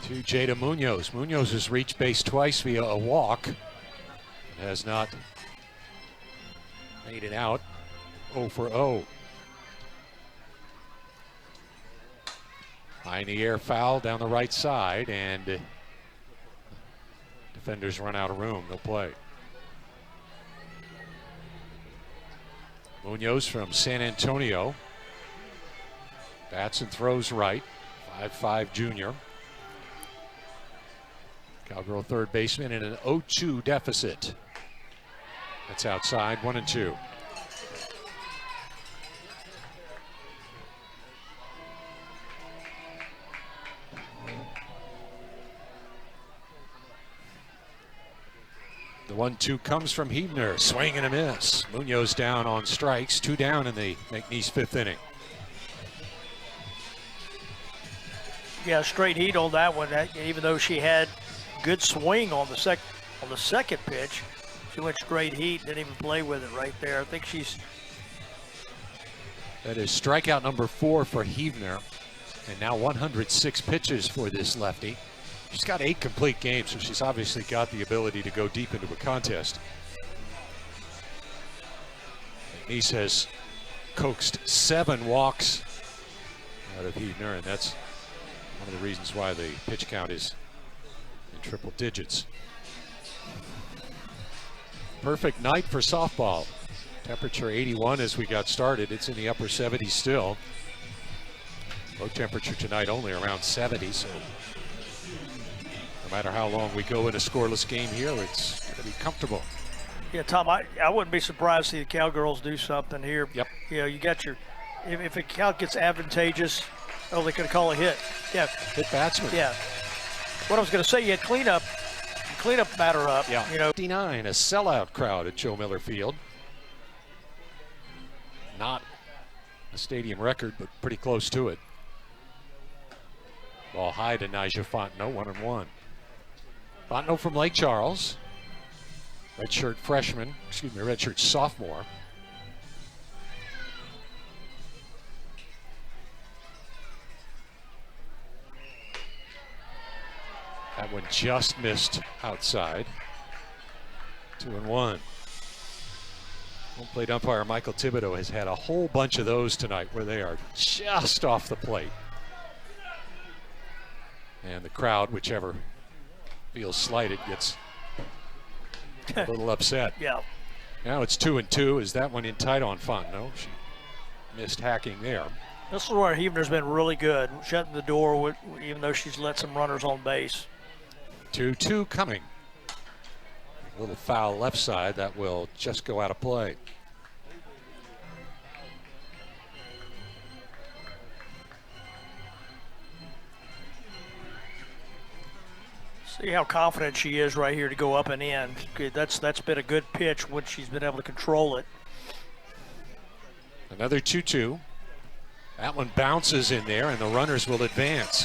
to Jada Munoz. Munoz has reached base twice via a walk. Has not made it out. 0 for 0. High in the air foul down the right side, and defenders run out of room. They'll play. Munoz from San Antonio. Bats and throws right. 5'5" junior. Cowgirl third baseman in an 0-2 deficit. That's outside, 1-2. The 1-2 comes from Hebner. Swing and a miss. Munoz down on strikes. 2 down in the McNeese 5th inning. Yeah, straight heat on that one. Even though she had good swing on the second pitch, she went straight heat. Didn't even play with it right there. I think she's. That is strikeout number 4 for Hebner, and now 106 pitches for this lefty. She's got 8 complete games, so she's obviously got the ability to go deep into a contest. McNeese has coaxed 7 walks out of Hebner, and that's one of the reasons why the pitch count is in triple digits. Perfect night for softball. Temperature 81 as we got started. It's in the upper 70s still. Low temperature tonight only around 70, so no matter how long we go in a scoreless game here, it's going to be comfortable. Yeah, Tom, I wouldn't be surprised to see the Cowgirls do something here. Yep. You know, you got your, if a count gets advantageous, oh, they could call a hit. Yeah. Hit batsman. Yeah. What I was going to say, you had cleanup batter up. Yeah. You know. 59, a sellout crowd at Joe Miller Field. Not a stadium record, but pretty close to it. Ball high to Nyjah Fontenot, 1-1. Fontenot from Lake Charles. Redshirt sophomore. That one just missed outside. 2-1. Home plate umpire Michael Thibodeau has had a whole bunch of those tonight where they are just off the plate. And the crowd, whichever feels slighted, gets a little upset. Yeah. Now it's 2-2. Is that one in tight on Fontenot? She missed hacking there. This is where Hebner's been really good, shutting the door, even though she's let some runners on base. 2-2 coming. A little foul left side that will just go out of play. See how confident she is right here to go up and in. That's been a good pitch when she's been able to control it. Another 2-2. That one bounces in there, and the runners will advance.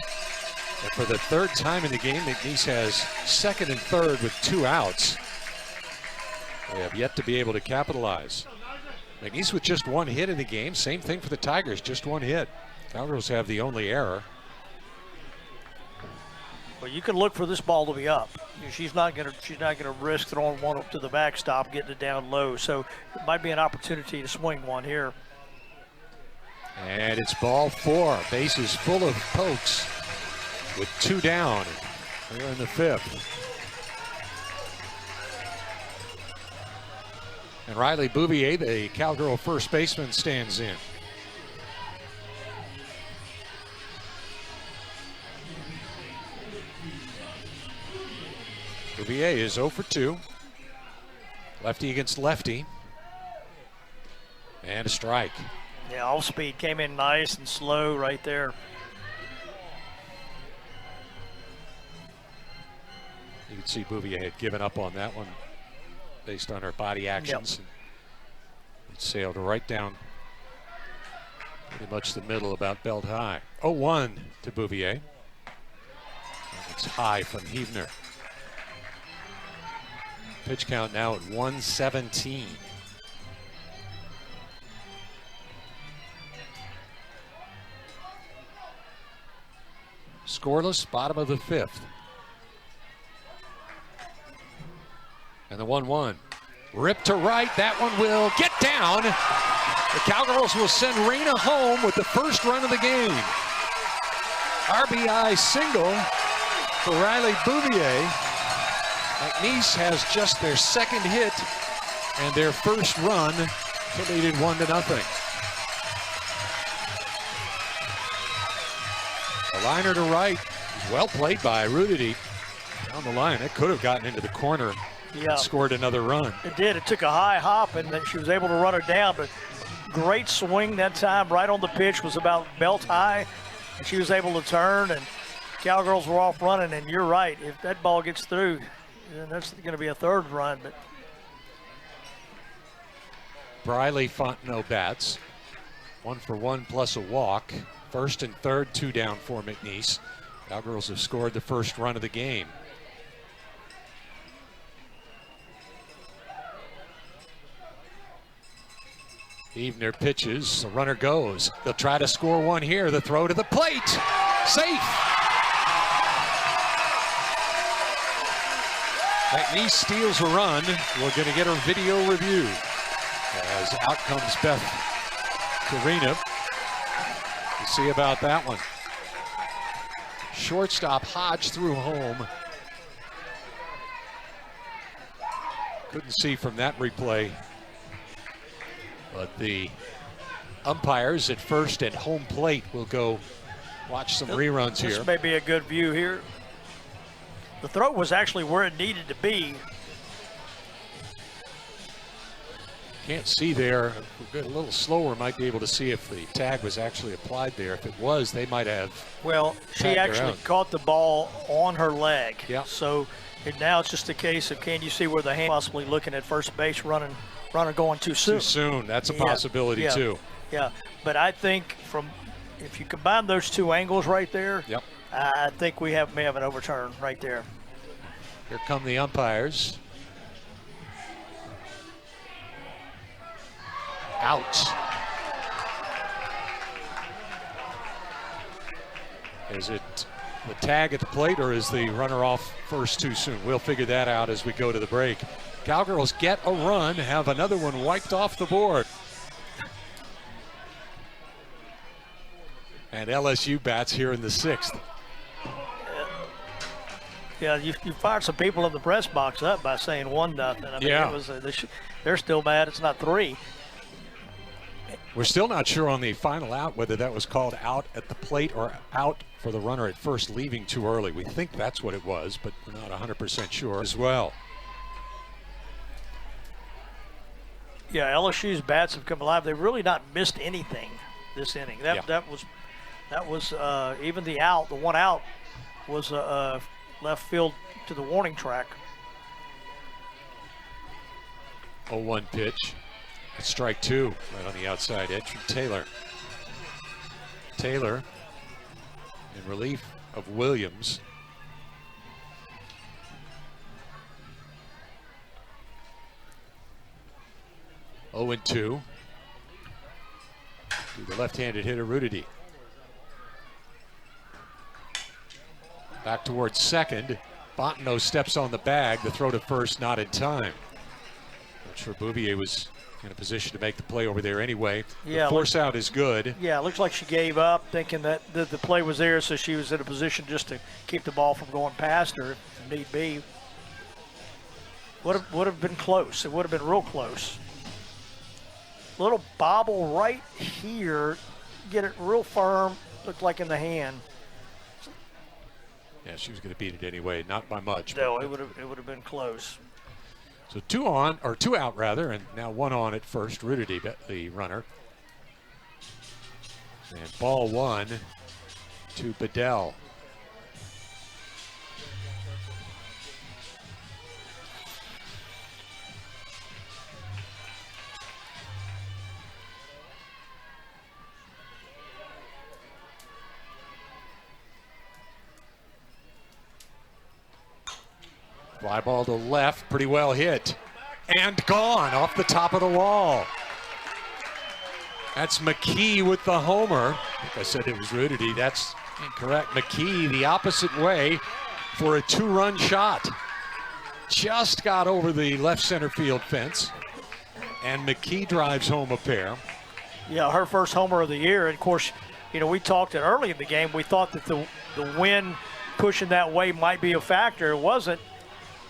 And for the 3rd time in the game, McNeese has 2nd and 3rd with 2 outs. They have yet to be able to capitalize. McNeese with just 1 hit in the game. Same thing for the Tigers, just 1 hit. Cowgirls have the only error. Well, you can look for this ball to be up. She's not gonna risk throwing one up to the backstop, getting it down low. So it might be an opportunity to swing one here. And it's ball 4. Bases full of pokes with 2 down here in the 5th. And Riley Bouvier, the Cowgirl first baseman, stands in. Bouvier is 0 for 2. Lefty against lefty. And a strike. Yeah, off speed came in nice and slow right there. You can see Bouvier had given up on that one based on her body actions. Yep. It sailed right down pretty much the middle, about belt high. 0-1 to Bouvier. And it's high from Hebner. Pitch count now at 117. Scoreless, bottom of the 5th. And the 1-1. Ripped to right. That one will get down. The Cowgirls will send Rena home with the first run of the game. RBI single for Riley Bouvier. McNeese has just their second hit and their first run to lead it 1-0. A liner to right, well played by Rudity. Down the line, it could have gotten into the corner. Yeah. And scored another run. It did. It took a high hop, and then she was able to run her down. But great swing that time, right on the pitch, was about belt high, and she was able to turn. And Cowgirls were off running. And you're right. If that ball gets through, then that's going to be a third run. But Briley Fontenot bats. 1 for 1 plus a walk. First and third, 2 down for McNeese. Cowgirls have scored the first run of the game. Evener pitches, the runner goes. They'll try to score one here. The throw to the plate, safe. McNeese steals a run. We're going to get a video review as out comes Beth Karina. We'll see about that one. Shortstop Hodge threw home. Couldn't see from that replay. But the umpires at first and home plate will go watch some reruns here. This may be a good view here. The throw was actually where it needed to be. Can't see there. If we go a little slower, might be able to see if the tag was actually applied there. If it was, they might have. Well, she actually caught the ball on her leg. Yeah. So now it's just a case of, can you see where the hand possibly looking at first base, runner going too soon. Too soon. That's a possibility too. Yeah, but I think if you combine those two angles right there, yep. I think we may have an overturn right there. Here come the umpires. Out. Is it the tag at the plate, or is the runner off first too soon? We'll figure that out as we go to the break. Cowgirls get a run, have another one wiped off the board. And LSU bats here in the 6th. Yeah, you fired some people in the press box up by saying 1-0. I mean, yeah. It was, they're still mad it's not 3. We're still not sure on the final out whether that was called out at the plate or out for the runner at first leaving too early. We think that's what it was, but we're not 100% sure as well. Yeah, LSU's bats have come alive. They've really not missed anything this inning. That was even the one out was left field to the warning track. 0-1 pitch. That's strike 2 right on the outside edge from Taylor. Taylor in relief of Williams. Oh, 0-2 to the left-handed hitter Rudity. Back towards second. Fontenot steps on the bag. The throw to first not in time. Not sure Bouvier was in a position to make the play over there anyway. Yeah, the force out is good. Yeah, it looks like she gave up, thinking that the play was there, so she was in a position just to keep the ball from going past her if need be. Would have been close. It would have been real close. Little bobble right here, get it real firm, looked like in the hand. Yeah, she was going to beat it anyway, not by much. No, it would have been close. So 2 out rather, and now 1 on at first. Rudity, the runner. And ball 1 to Bedell. Fly ball to left, pretty well hit. And gone off the top of the wall. That's McKee with the homer. I think I said it was Rudity. That's incorrect. McKee the opposite way for a 2-run shot. Just got over the left center field fence. And McKee drives home a pair. Yeah, her first homer of the year. And of course, we talked early in the game. We thought that the wind pushing that way might be a factor. It wasn't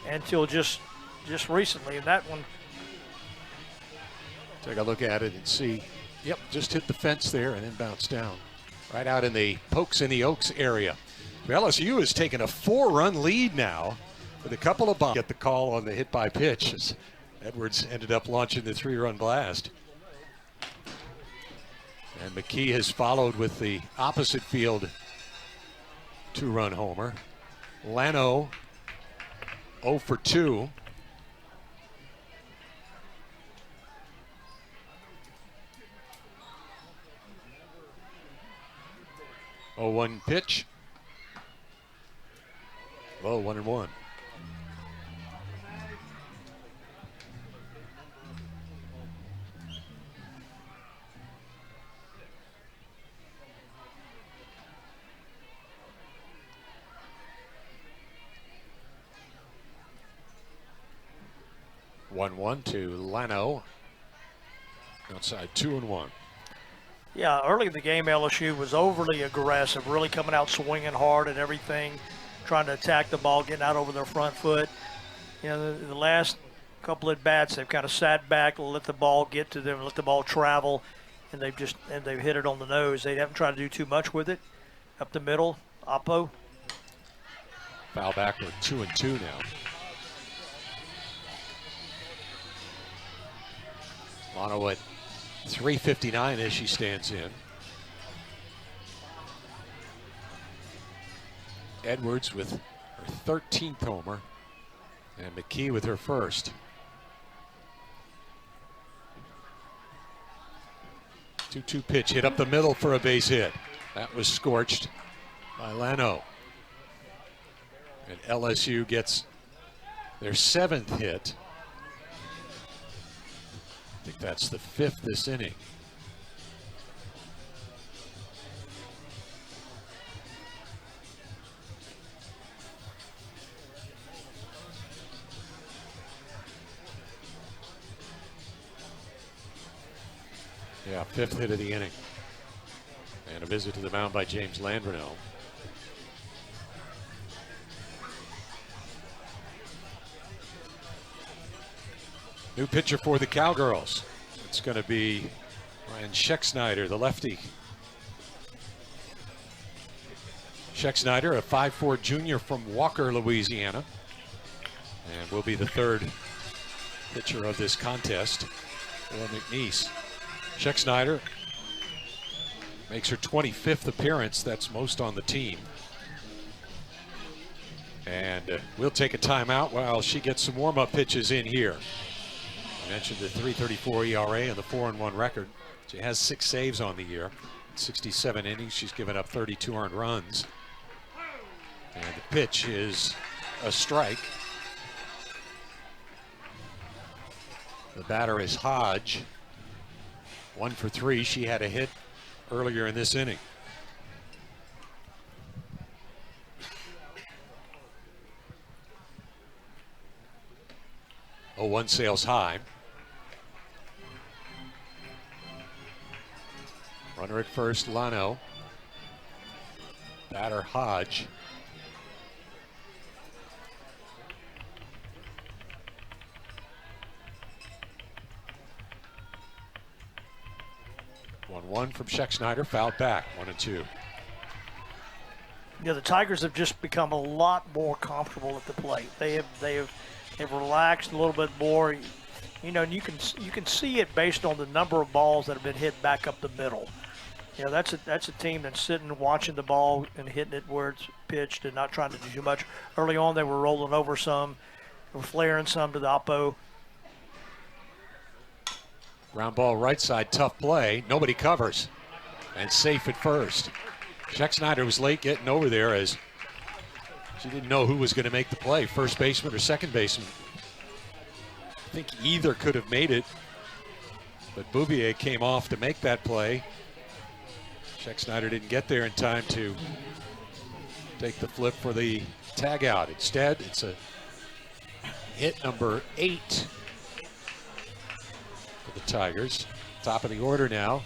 until just recently. And that one, take a look at it and see. Yep, just hit the fence there and then bounced down. Right out in the Pokes in the Oaks area. LSU has taken a 4-run lead now with a couple of bombs. Get the call on the hit by pitch as Edwards ended up launching the 3-run blast. And McKee has followed with the opposite field 2-run homer. Lano 0 for 2. Oh, 1 pitch. Low, 1-1. One to Lano. Outside 2-1. yeah, early in the game, LSU was overly aggressive, really coming out swinging hard and everything, trying to attack the ball, getting out over their front foot. You know, the last couple at bats, they've kind of sat back, let the ball get to them, let the ball travel, and they've hit it on the nose. They haven't tried to do too much with it. Up the middle, Oppo. Foul back with 2-2 now. Lano at 3:59 as she stands in. Edwards with her 13th homer, and McKee with her first. 2-2 pitch hit up the middle for a base hit. That was scorched by Lano. And LSU gets their 7th hit. I think that's the 5th this inning. Yeah, 5th hit of the inning. And a visit to the mound by James Landreneau. New pitcher for the Cowgirls. It's going to be Ryan Schecksnyder, the lefty. Schecksnyder, a 5'4" junior from Walker, Louisiana, and will be the 3rd pitcher of this contest for McNeese. Schecksnyder makes her 25th appearance. That's most on the team. And we'll take a timeout while she gets some warm-up pitches in here. I mentioned the 3.34 ERA and the 4-1 record. She has 6 saves on the year. In 67 innings, she's given up 32 earned runs. And the pitch is a strike. The batter is Hodge. 1 for 3. She had a hit earlier in this inning. Oh, 1 sails high. Runner at first, Lano. Batter Hodge. One from Schecksnyder, fouled back, 1-2. Yeah, the Tigers have just become a lot more comfortable at the plate. They've relaxed a little bit more. You know, and you can see it based on the number of balls that have been hit back up the middle. You know, that's a team that's sitting watching the ball and hitting it where it's pitched and not trying to do too much. Early on, they were rolling over some, they were flaring some to the oppo. Ground ball right side, tough play. Nobody covers. And safe at first. Schecksnyder was late getting over there as she didn't know who was going to make the play, first baseman or second baseman. I think either could have made it, but Bouvier came off to make that play. Schecksnyder didn't get there in time to take the flip for the tag out. Instead, it's a hit number 8 for the Tigers. Top of the order now.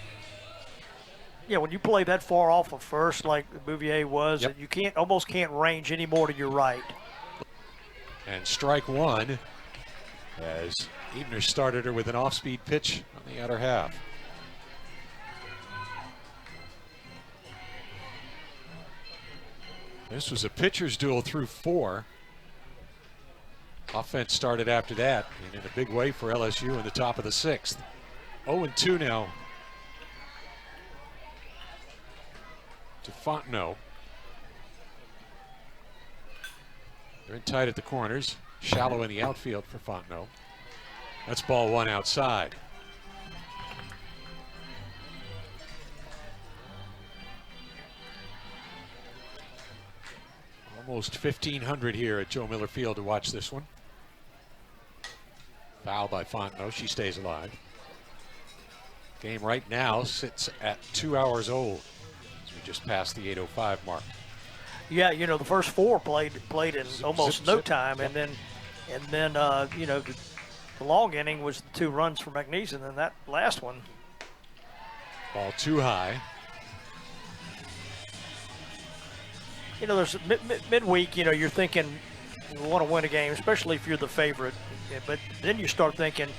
Yeah, when you play that far off of first, like Bouvier was, Yep. you almost can't range any more to your right. And strike one as Ebner started her with an off-speed pitch on the outer half. This was a pitcher's duel through 4. Offense started after that, and in a big way for LSU in the top of the 6th. 0-2 now to Fontenot. They're in tight at the corners. Shallow in the outfield for Fontenot. That's ball 1 outside. Almost 1,500 here at Joe Miller Field to watch this one. Foul by Fontenot. She stays alive. Game right now sits at 2 hours old as we just passed the 8:05 mark. Yeah, you know, the first 4 played in almost no zip. time, Yep. and then you know, the long inning was the 2 runs for McNeese, and then that last one. Ball too high. You know, there's midweek. You know, you're thinking you want to win a game, especially if you're the favorite. But then you start thinking,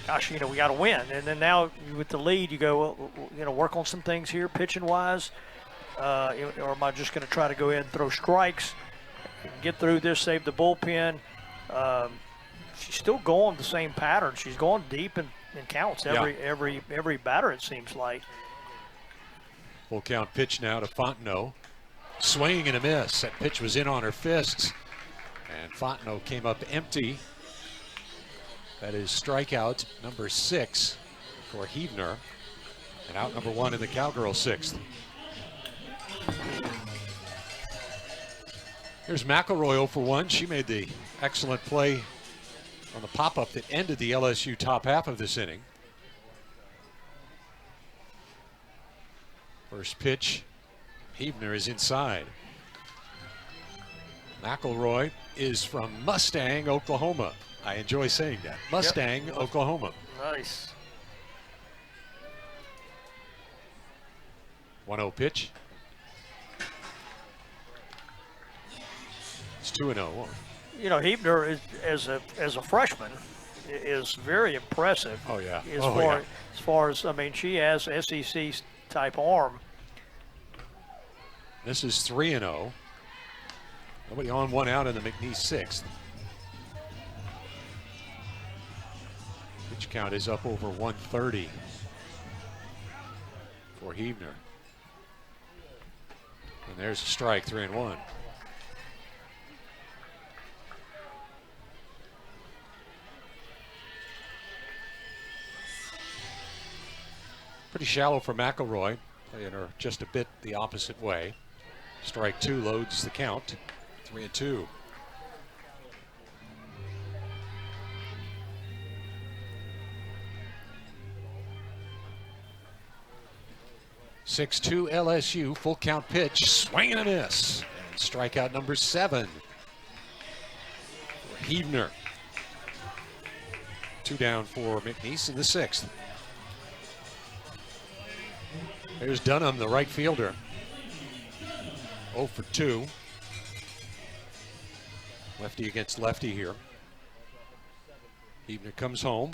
gosh, you know, we got to win. And then now with the lead, you go, well, you know, work on some things here, pitching wise. Or am I just going to try to go ahead and throw strikes, get through this, save the bullpen? She's still going the same pattern. She's going deep in counts every batter, it seems like. Full count pitch now to Fontenot. Swinging and a miss. That pitch was in on her fists. And Fontenot came up empty. That is strikeout number 6 for Hebner. And out number 1 in the Cowgirl 6th. Here's McElroy for 1. She made the excellent play on the pop-up that ended the LSU top half of this inning. First pitch, Hebner is inside. McElroy is from Mustang, Oklahoma. I enjoy saying that. Mustang, Oklahoma. Nice. 1-0 pitch. It's 2-0. You know, Hebner is, as a freshman, is very impressive. Oh, yeah. As far as I mean, she has SEC type arm. This is 3-0. Nobody on, 1 out in the McNeese 6th. Pitch count is up over 130 for Hebner. And there's a strike, 3-1. Pretty shallow for McElroy, playing her just a bit the opposite way. Strike 2 loads the count, 3-2. (6-2) LSU, full count pitch, swing and a miss. And strikeout number 7 for Hebner. 2 down for McNeese in the 6th. There's Dunham, the right fielder. 0 for 2. Lefty against lefty here. Hebner comes home.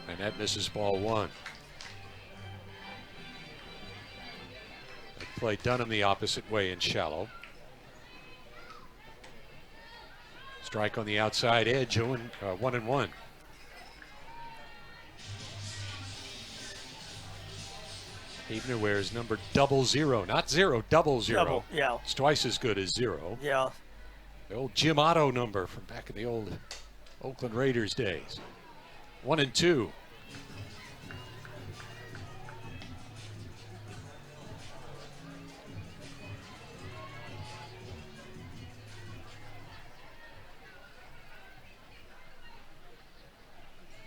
And that misses ball 1. They play Dunham the opposite way in shallow. Strike on the outside edge, 1-1. Hebner wears number 00, not 0, 00. Double, yeah. It's twice as good as 0. Yeah. The old Jim Otto number from back in the old Oakland Raiders days. 1-2.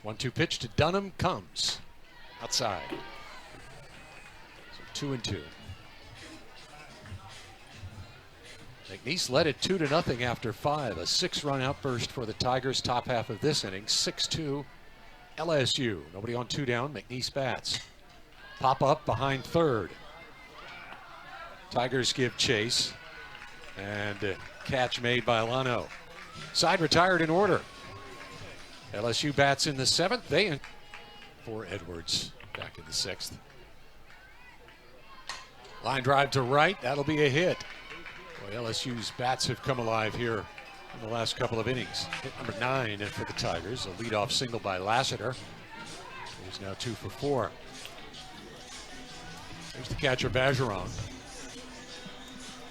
One-two pitch to Dunham comes outside. 2-2. McNeese led it 2-0 after 5. A 6-run outburst for the Tigers. Top half of this inning, 6-2 LSU. Nobody on 2 down. McNeese bats. Pop up behind third. Tigers give chase. And catch made by Lano. Side retired in order. LSU bats in the 7th. They for Edwards back in the 6th. Line drive to right. That'll be a hit. Boy, LSU's bats have come alive here in the last couple of innings. Hit number 9 for the Tigers. A leadoff single by Lassiter. He's now 2 for 4. There's the catcher, Bergeron.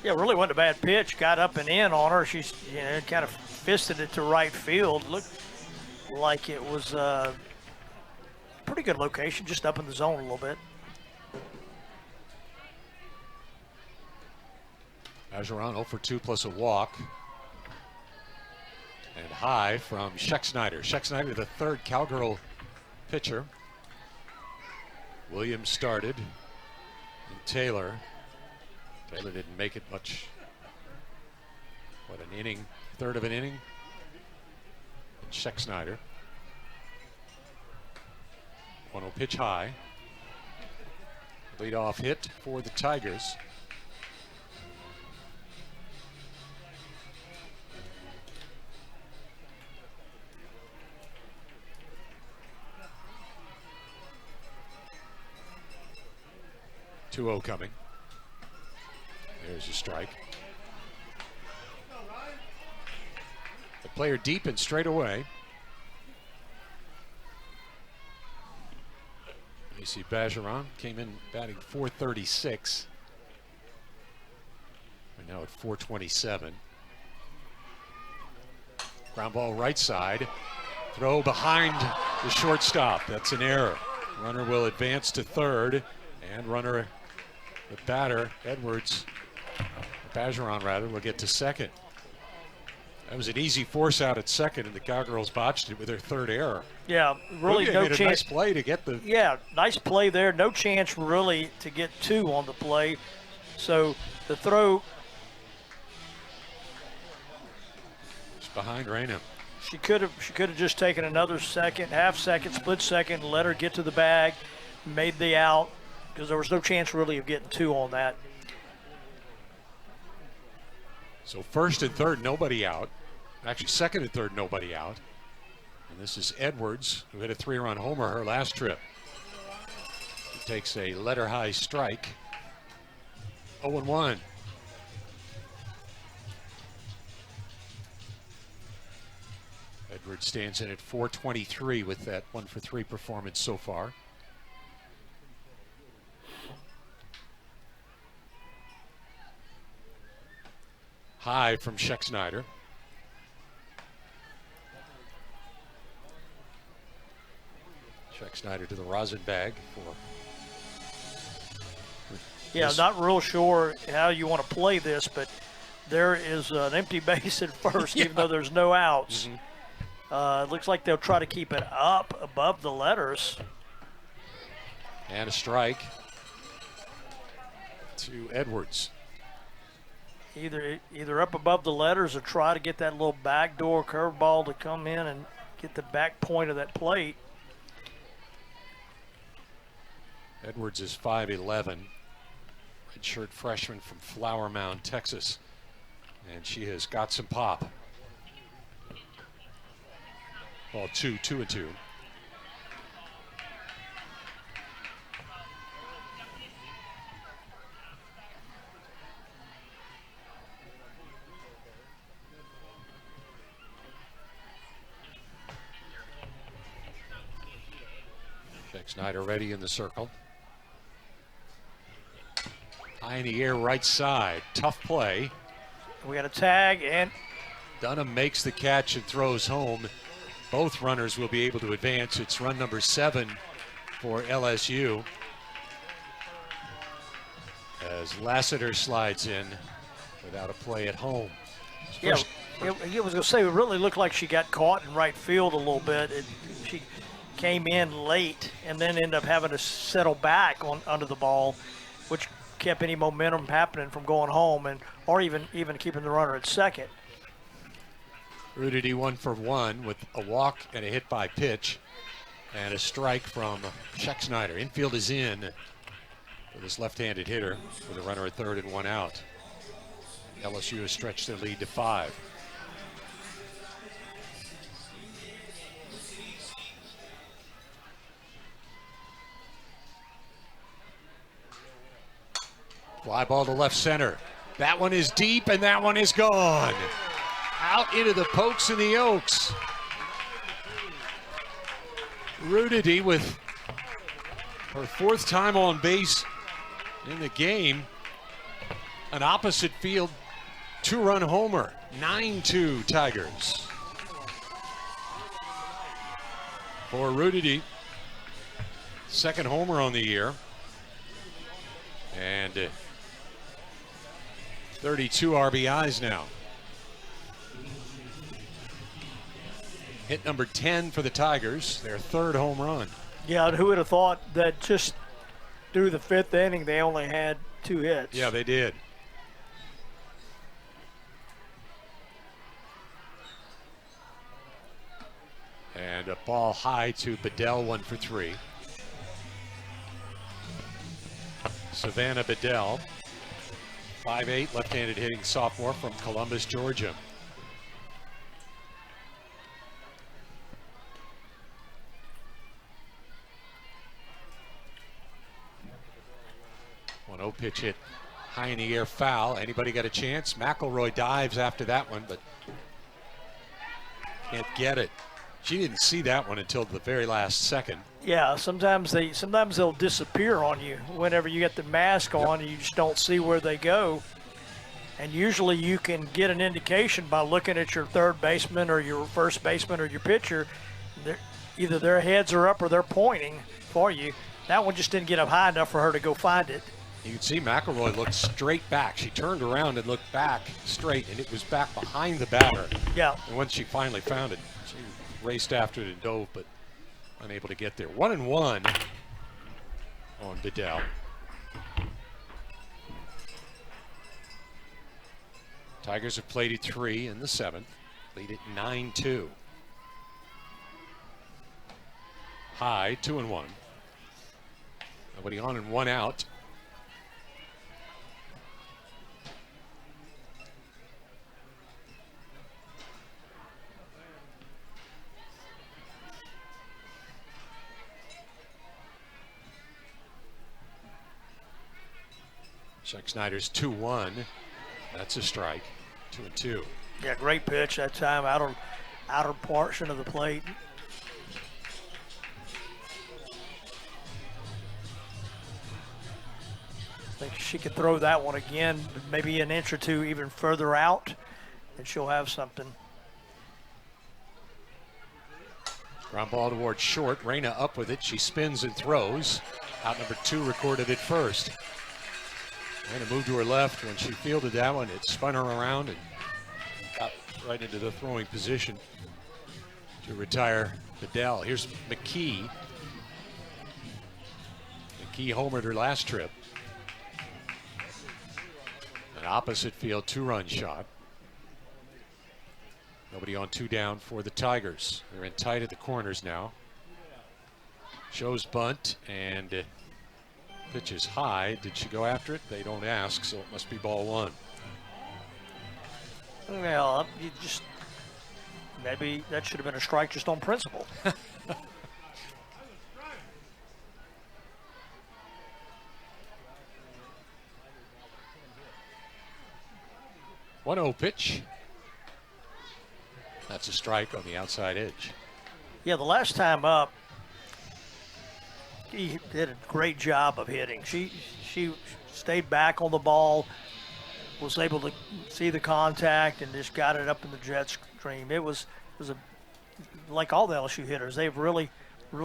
Yeah, really wasn't a bad pitch. Got up and in on her. She's kind of fisted it to right field. Looked like it was a pretty good location, just up in the zone a little bit. Bergeron 0 for 2 plus a walk. And high from Schexnayder. Schexnayder, the 3rd Cowgirl pitcher. Williams started. And Taylor didn't make it much. What, an inning? 1/3 of an inning? And Schexnayder. 1-0 pitch high. Leadoff hit for the Tigers. Two-0 coming. There's a strike. The player deep and straight away. You see Bergeron came in batting .436. We're now at .427. Ground ball right side. Throw behind the shortstop. That's an error. Runner will advance to third. And runner, the batter, Edwards, Bergeron rather, will get to second. That was an easy force out at second, and the Cowgirls botched it with their 3rd error. Yeah, really Ruge no made a chance. nice play to get the. Yeah, nice play there. No chance really to get 2 on the play. So the throw. It's behind Raynham. She could have just taken another second, half second, split second, and let her get to the bag, made the out, because there was no chance really of getting 2 on that. So 1st and 3rd, nobody out. Actually, 2nd and 3rd, nobody out. And this is Edwards, who hit a 3-run homer her last trip. He takes a letter-high strike. 0-1. Edwards stands in at .423 with that 1 for 3 performance so far. High from Schexnayder. Schexnayder to the rosin bag for. Yeah, not real sure how you want to play this, but there is an empty base at first, even though there's no outs. It looks like they'll try to keep it up above the letters. And a strike to Edwards. Either up above the letters or try to get that little backdoor curveball to come in and get the back point of that plate. Edwards is 5'11", redshirt freshman from Flower Mound, Texas, and she has got some pop. Ball 2-2-2. Schexnayder ready in the circle. High in the air, right side. Tough play. We got a tag, and Dunham makes the catch and throws home. Both runners will be able to advance. It's run number 7 for LSU. As Lassiter slides in without a play at home. yeah, I was going to say, it really looked like she got caught in right field a little bit. She came in late and then ended up having to settle back under the ball, which kept any momentum happening from going home or even keeping the runner at second. Rudity 1 for 1 with a walk and a hit by pitch. And a strike from Schexnayder. Infield is in for this left-handed hitter with a runner at third and one out. LSU has stretched their lead to 5. Fly ball to left center. That one is deep and that one is gone. Out into the Pokes and the Oaks. Rudity with her 4th time on base in the game. An opposite field 2-run homer. 9-2 Tigers. For Rudity, 2nd homer on the year. And 32 RBIs now. Hit number 10 for the Tigers, their 3rd home run. Yeah, and who would have thought that just through the 5th inning they only had 2 hits? Yeah, they did. And a ball high to Bedell, 1 for 3. Savannah Bedell, 5'8", left-handed hitting sophomore from Columbus, Georgia. One 0 pitch hit high in the air, foul. Anybody got a chance? McElroy dives after that one, but can't get it. She didn't see that one until the very last second. Yeah, sometimes they'll disappear on you whenever you get the mask on and you just don't see where they go. And usually you can get an indication by looking at your third baseman or your first baseman or your pitcher. Either their heads are up or they're pointing for you. That one just didn't get up high enough for her to go find it. You can see McElroy looked straight back. She turned around and looked back straight, and it was back behind the batter. Yeah. And once she finally found it, she raced after it and dove, but unable to get there. 1-1 on Bedell. Tigers have played at 3 in the 7th. Lead at 9-2. High, 2-1. Nobody on and 1 out. Schexnayder's 2-1. That's a strike. 2-2. Yeah, great pitch that time, outer portion of the plate. I think she could throw that one again, maybe an inch or two even further out, and she'll have something. Ground ball towards short. Reyna up with it. She spins and throws. Out number 2 recorded at first. Reyna moved to her left. When she fielded that one, it spun her around and got right into the throwing position to retire Bedell. Here's McKee. McKee homered her last trip. An opposite field 2-run shot. Nobody on 2 down for the Tigers. They're in tight at the corners now. Shows bunt and pitches high. Did she go after it? They don't ask, so it must be ball 1. Well, you just maybe that should have been a strike just on principle. 1-0 pitch. That's a strike on the outside edge. Yeah, the last time up, he did a great job of hitting. She stayed back on the ball, was able to see the contact, and just got it up in the jet stream. It was like all the LSU hitters. They've really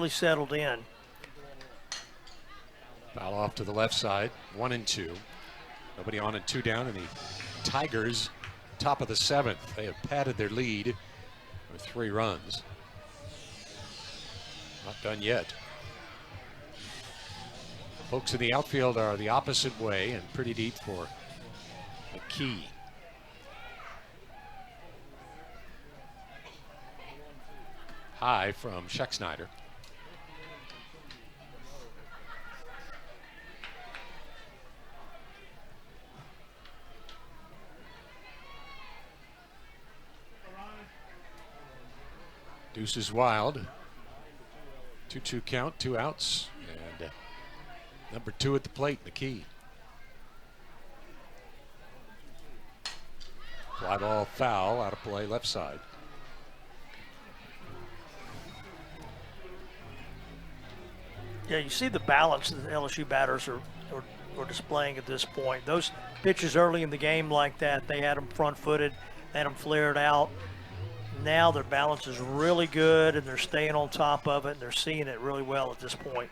settled in. Foul off to the left side, 1-2. Nobody on and 2 down, and the Tigers, top of the 7th. They have padded their lead with 3 runs. Not done yet. The folks in the outfield are the opposite way and pretty deep for McKee. High from Schexnayder. Deuce is wild. 2-2 count, 2 outs. And number 2 at the plate, McKee. Fly ball foul, out of play, left side. Yeah, you see the balance that the LSU batters are displaying at this point. Those pitches early in the game like that, they had them front-footed, had them flared out. Now their balance is really good, and they're staying on top of it, and they're seeing it really well at this point.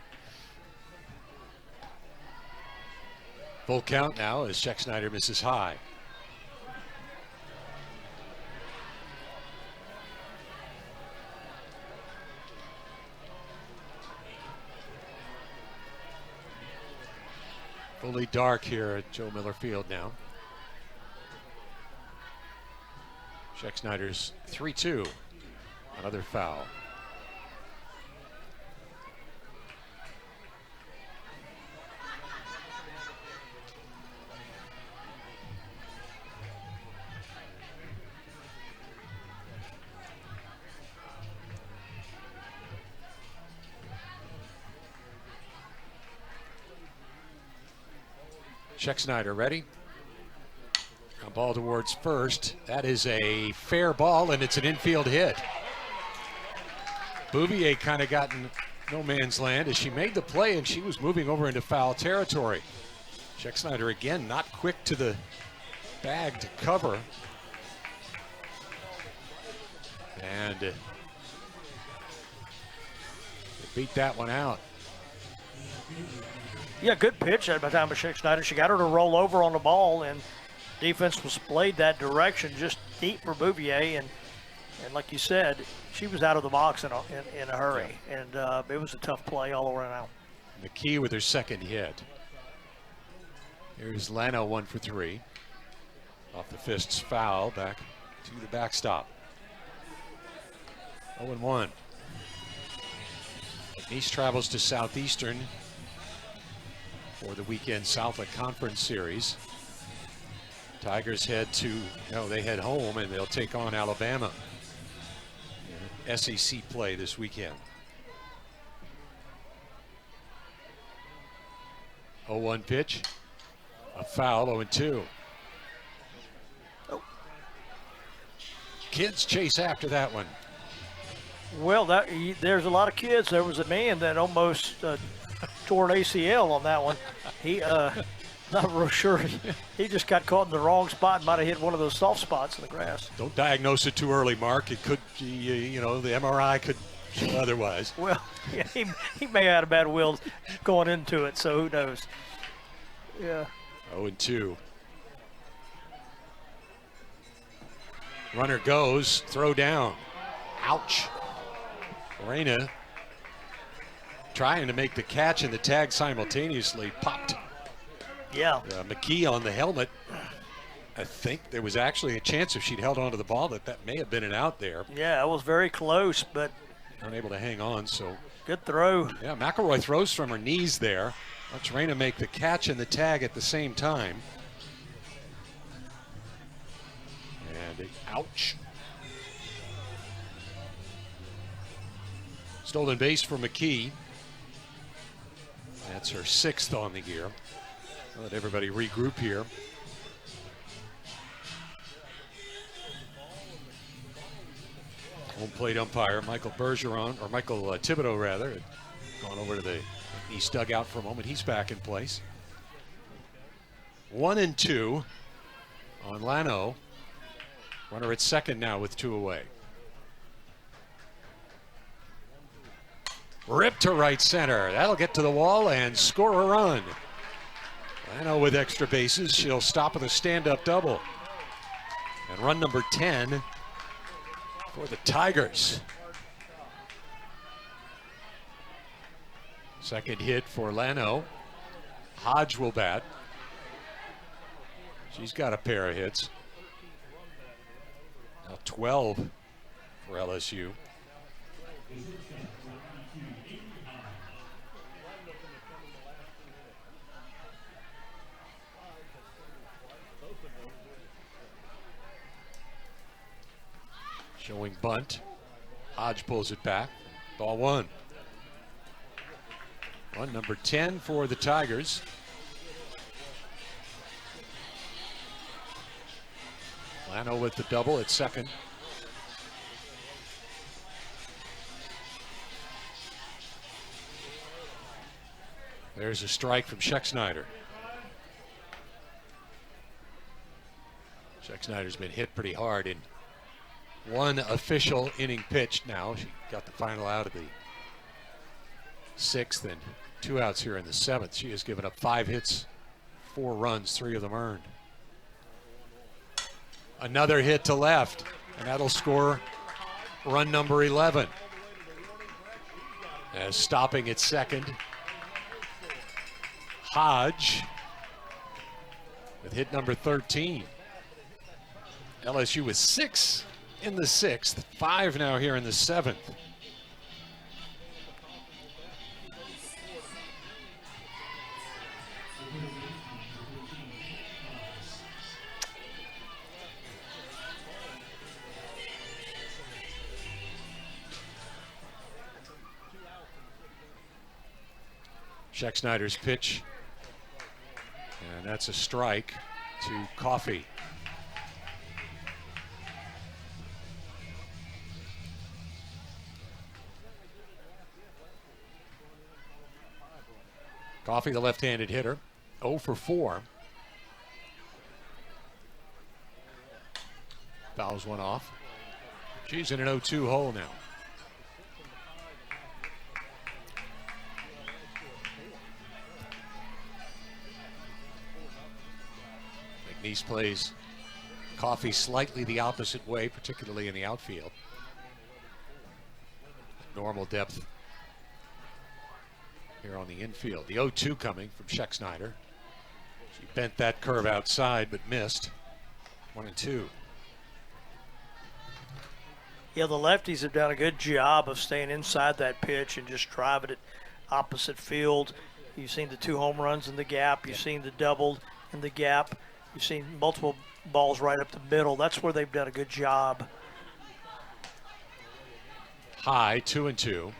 Full count now as Scheck-Snyder misses high. Fully dark here at Joe Miller Field now. Scheck-Snyder's 3-2. Another foul. Scheck-Snyder ready. A ball towards first. That is a fair ball, and it's an infield hit. Bouvier kind of got in no man's land as she made the play, and she was moving over into foul territory. Scheck-Snyder again not quick to the bag to cover. And they beat that one out. Yeah, good pitch by the time of Scheck-Snyder. She got her to roll over on the ball, and defense was played that direction, just deep for Bouvier. And like you said, she was out of the box in a hurry. Yeah. And it was a tough play all around. McKee with her second hit. Here's Lano 1 for 3. Off the fists foul, back to the backstop. 0-1. McNeese travels to Southeastern for the weekend Southland Conference Series. Tigers they head home, and they'll take on Alabama in SEC play this weekend. 0-1 pitch, a foul, 0-2. Oh. Kids chase after that one. Well, there's a lot of kids. There was a man that almost tore an ACL on that one. He not real sure. He just got caught in the wrong spot. Might have hit one of those soft spots in the grass. Don't diagnose it too early, Mark. It could, the MRI could show otherwise. Well, yeah, he may have had a bad will going into it, so who knows? Yeah. 0-2. Runner goes, throw down. Ouch. Lorena trying to make the catch and the tag simultaneously popped. Yeah. McKee on the helmet. I think there was actually a chance if she'd held on to the ball that may have been an out there. Yeah, it was very close, but unable to hang on, so. Good throw. Yeah, McElroy throws from her knees there. Lets Reyna make the catch and the tag at the same time. And ouch. Stolen base for McKee. That's her 6th on the year. I'll let everybody regroup here. Home plate umpire Michael Bergeron, or Michael Thibodeau rather, had gone over to the McNeese dugout for a moment. He's back in place. 1-2 on Lano. Runner at second now with 2 away. Ripped to right center. That'll get to the wall and score a run. Lano with extra bases. She'll stop with a stand-up double. And run number 10 for the Tigers. Second hit for Lano. Hodge will bat. She's got a pair of hits. Now 12 for LSU. Showing bunt. Hodge pulls it back. Ball one. Number 10 for the Tigers. Lano with the double at second. There's a strike from Schexnayder. Schexnayder's been hit pretty hard in one official inning pitched now. She got the final out of the 6th and 2 outs here in the 7th. She has given up 5 hits, 4 runs, 3 of them earned. Another hit to left, and that'll score run number 11. As stopping at second, Hodge with hit number 13. LSU with 6 in the 6th, 5 now here in the 7th. Schexnayder's pitch, and that's a strike to Coffey. Coffey, the left-handed hitter, 0 for 4. Fouls one off. She's in an 0-2 hole now. McNeese plays Coffey slightly the opposite way, particularly in the outfield. Normal depth here on the infield. The 0-2 coming from Schexnayder. She bent that curve outside but missed. 1-2. Yeah, the lefties have done a good job of staying inside that pitch and just driving it opposite field. You've seen the 2 home runs in the gap. You've seen the double in the gap. You've seen multiple balls right up the middle. That's where they've done a good job. High, 2-2.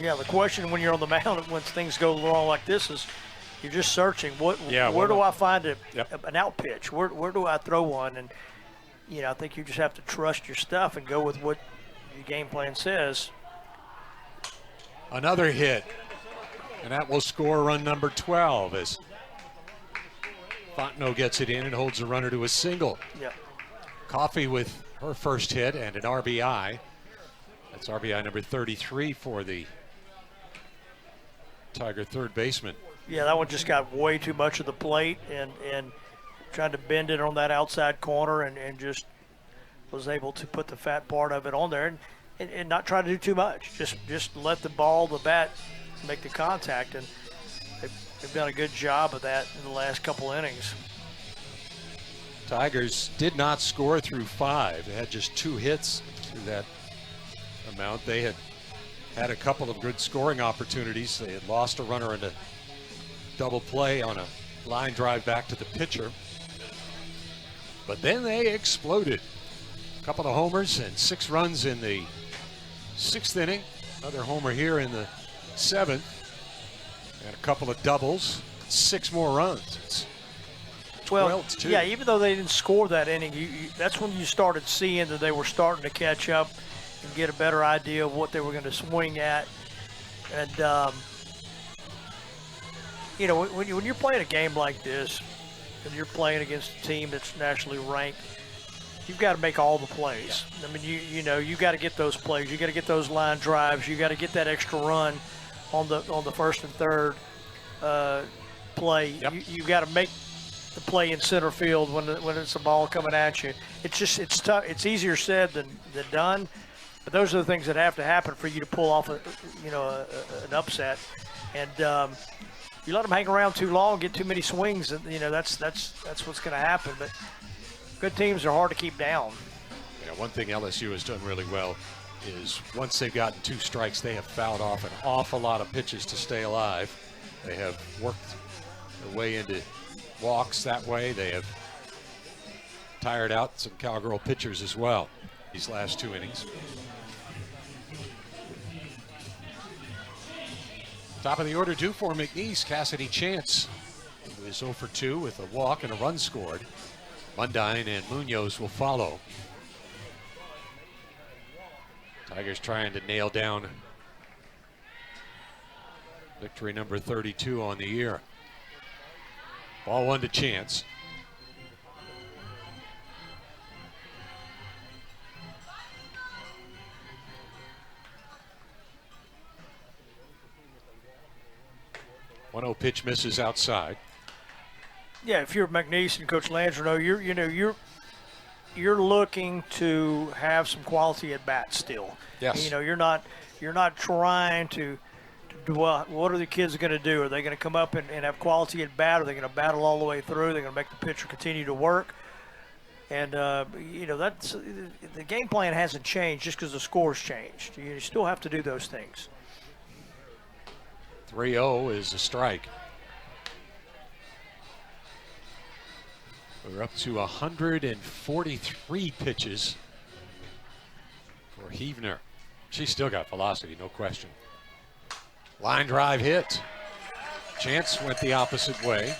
Yeah, the question when you're on the mound, when things go wrong like this, is you're just searching. Where do I find an out pitch? Where do I throw one? And I think you just have to trust your stuff and go with what your game plan says. Another hit, and that will score run number 12 as Fontenot gets it in and holds the runner to a single. Yeah. Coffey with her first hit and an RBI. That's RBI number 33 for the Tiger third baseman. Yeah, that one just got way too much of the plate and tried to bend it on that outside corner and just was able to put the fat part of it on there and not try to do too much. Just let the bat make the contact, and they've done a good job of that in the last couple innings. Tigers did not score through 5. They had just 2 hits through that amount. They had a couple of good scoring opportunities. They had lost a runner in a double play on a line drive back to the pitcher. But then they exploded. A couple of homers and 6 runs in the 6th inning. Another homer here in the 7th. And a couple of doubles. 6 more runs. It's 12-2. Yeah, even though they didn't score that inning, that's when you started seeing that they were starting to catch up and get a better idea of what they were going to swing at. And, when you're playing a game like this, and you're playing against a team that's nationally ranked, you've got to make all the plays. I mean, you got to get those plays. You got to get those line drives. You got to get that extra run on the first and third play. Yep. You got to make the play in center field when it's a ball coming at you. It's tough. It's easier said than done. But those are the things that have to happen for you to pull off an upset. And you let them hang around too long, get too many swings, and that's what's going to happen. But good teams are hard to keep down. Yeah, one thing LSU has done really well is once they've gotten 2 strikes, they have fouled off an awful lot of pitches to stay alive. They have worked their way into walks that way. They have tired out some Cowgirl pitchers as well these last 2 innings. Top of the order due for McNeese. Cassidy Chance, who is 0 for 2 with a walk and a run scored. Mundine and Munoz will follow. Tigers trying to nail down victory number 32 on the year. Ball 1 to Chance. One 0 pitch misses outside. Yeah, if you're McNeese and Coach Landreneau, you're looking to have some quality at bat still. Yes. You know, you're not trying to well, what are the kids going to do? Are they going to come up and have quality at bat? Are they going to battle all the way through? They're going to make the pitcher continue to work. And, that's the game plan hasn't changed just because the score's changed. You still have to do those things. 3-0 is a strike. We're up to 143 pitches for Heavner. She's still got velocity, no question. Line drive hit. Chance went the opposite way.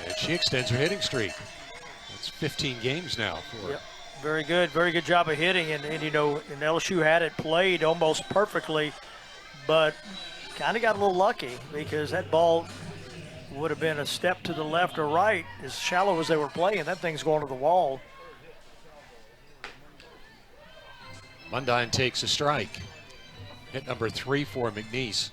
And she extends her hitting streak. It's 15 games now for Yep. Very good job of hitting. And LSU had it played almost perfectly, but kind of got a little lucky because that ball would have been a step to the left or right. As shallow as they were playing, that thing's going to the wall. Mundine takes a strike. Hit number 3 for McNeese.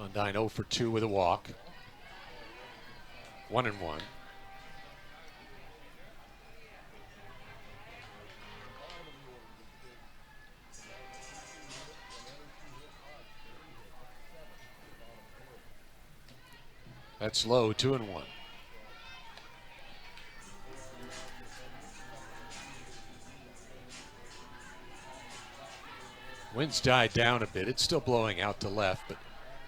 Mundine 0 for 2 with a walk. 1-1. That's low, 2-1. Wind's died down a bit. It's still blowing out to left, but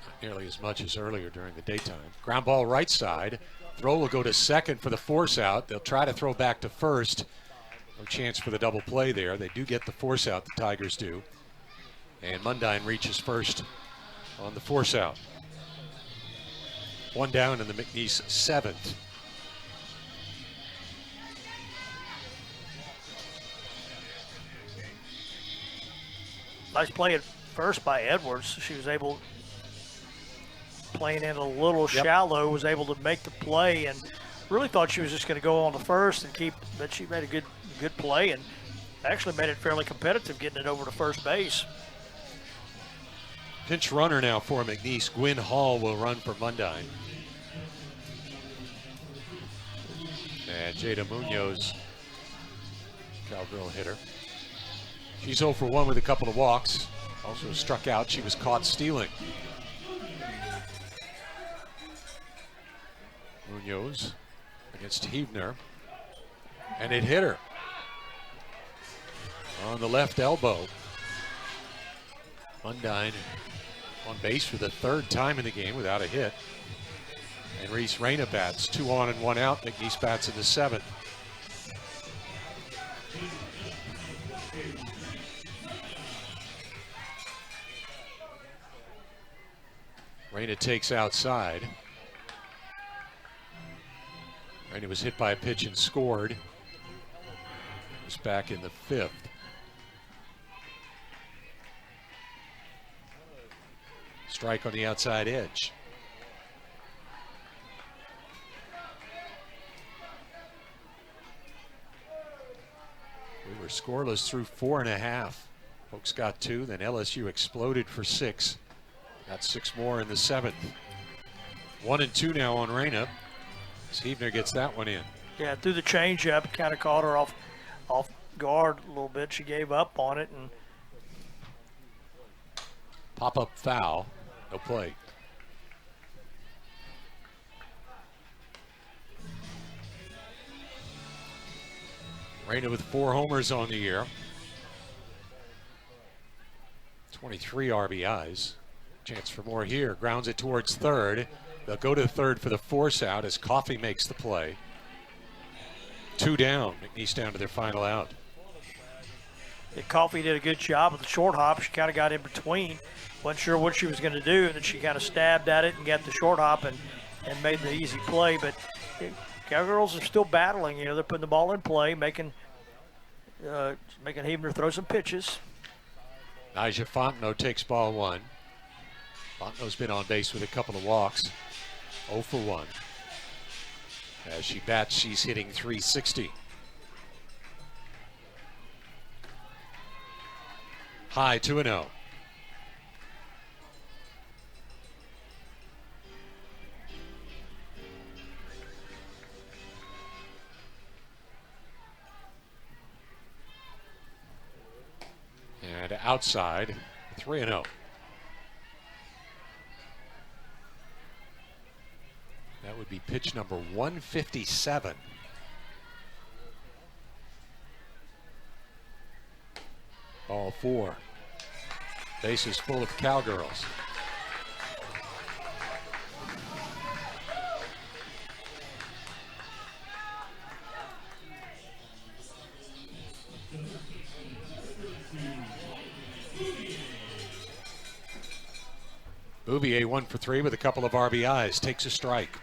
not nearly as much as earlier during the daytime. Ground ball right side. Throw will go to second for the force out. They'll try to throw back to first. No chance for the double play there. They do get the force out, the Tigers do. And Mundine reaches first on the force out. 1 down in the McNeese 7th. Nice play at first by Edwards. She was able, playing in a little shallow, was able to make the play and really thought she was just going to go on to first and keep, but she made a good play and actually made it fairly competitive getting it over to first base. Pinch runner now for McNeese. Gwynn Hall will run for Mundine. And Jada Munoz, Cowgirl hitter. She's 0 for 1 with a couple of walks. Also struck out. She was caught stealing. Munoz against Heavner. And it hit her on the left elbow. Mundine on base for the 3rd time in the game without a hit. And Reese Reyna bats. 2 on and 1 out. McNeese bats in the 7th. Reyna takes outside. Reyna was hit by a pitch and scored. Was back in the 5th. Strike on the outside edge. We were scoreless through 4.5. Folks got 2, then LSU exploded for 6. Got 6 more in the 7th. 1 and 2 now on Reyna. Heavner gets that one in. Yeah, through the changeup, kind of caught her off guard a little bit. She gave up on it and pop-up foul. No play. Reyna with 4 homers on the year. 23 RBIs. Chance for more here. Grounds it towards third. They'll go to third for the force out as Coffey makes the play. 2 down. McNeese down to their final out. Yeah, Coffey did a good job with the short hop. She kind of got in between. Wasn't sure what she was going to do, and then she kind of stabbed at it and got the short hop and made the easy play. But Cowgirls are still battling. They're putting the ball in play, making Huebner throw some pitches. Nyjah Fontenot takes ball 1. Fontenot's been on base with a couple of walks. 0 for 1. As she bats, she's hitting .360. High 2-0. And outside, 3-0. That would be pitch number 157. Ball 4. Bases full of Cowgirls. Bouvier 1 for 3 with a couple of RBIs. Takes a strike.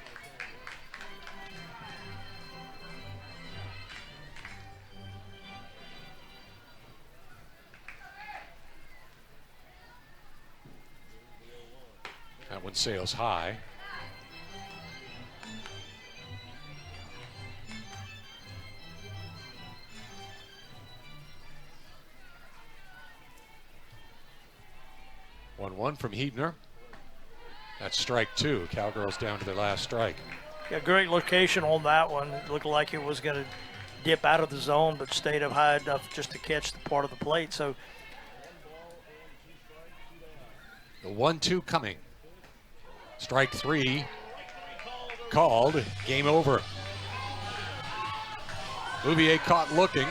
That one sails high. One from Huebner. That's strike 2. Cowgirls down to their last strike. Yeah, great location on that one. It looked like it was going to dip out of the zone, but stayed up high enough just to catch the part of the plate. So the 1-2 coming. Strike 3 called. Game over. Bouvier caught looking.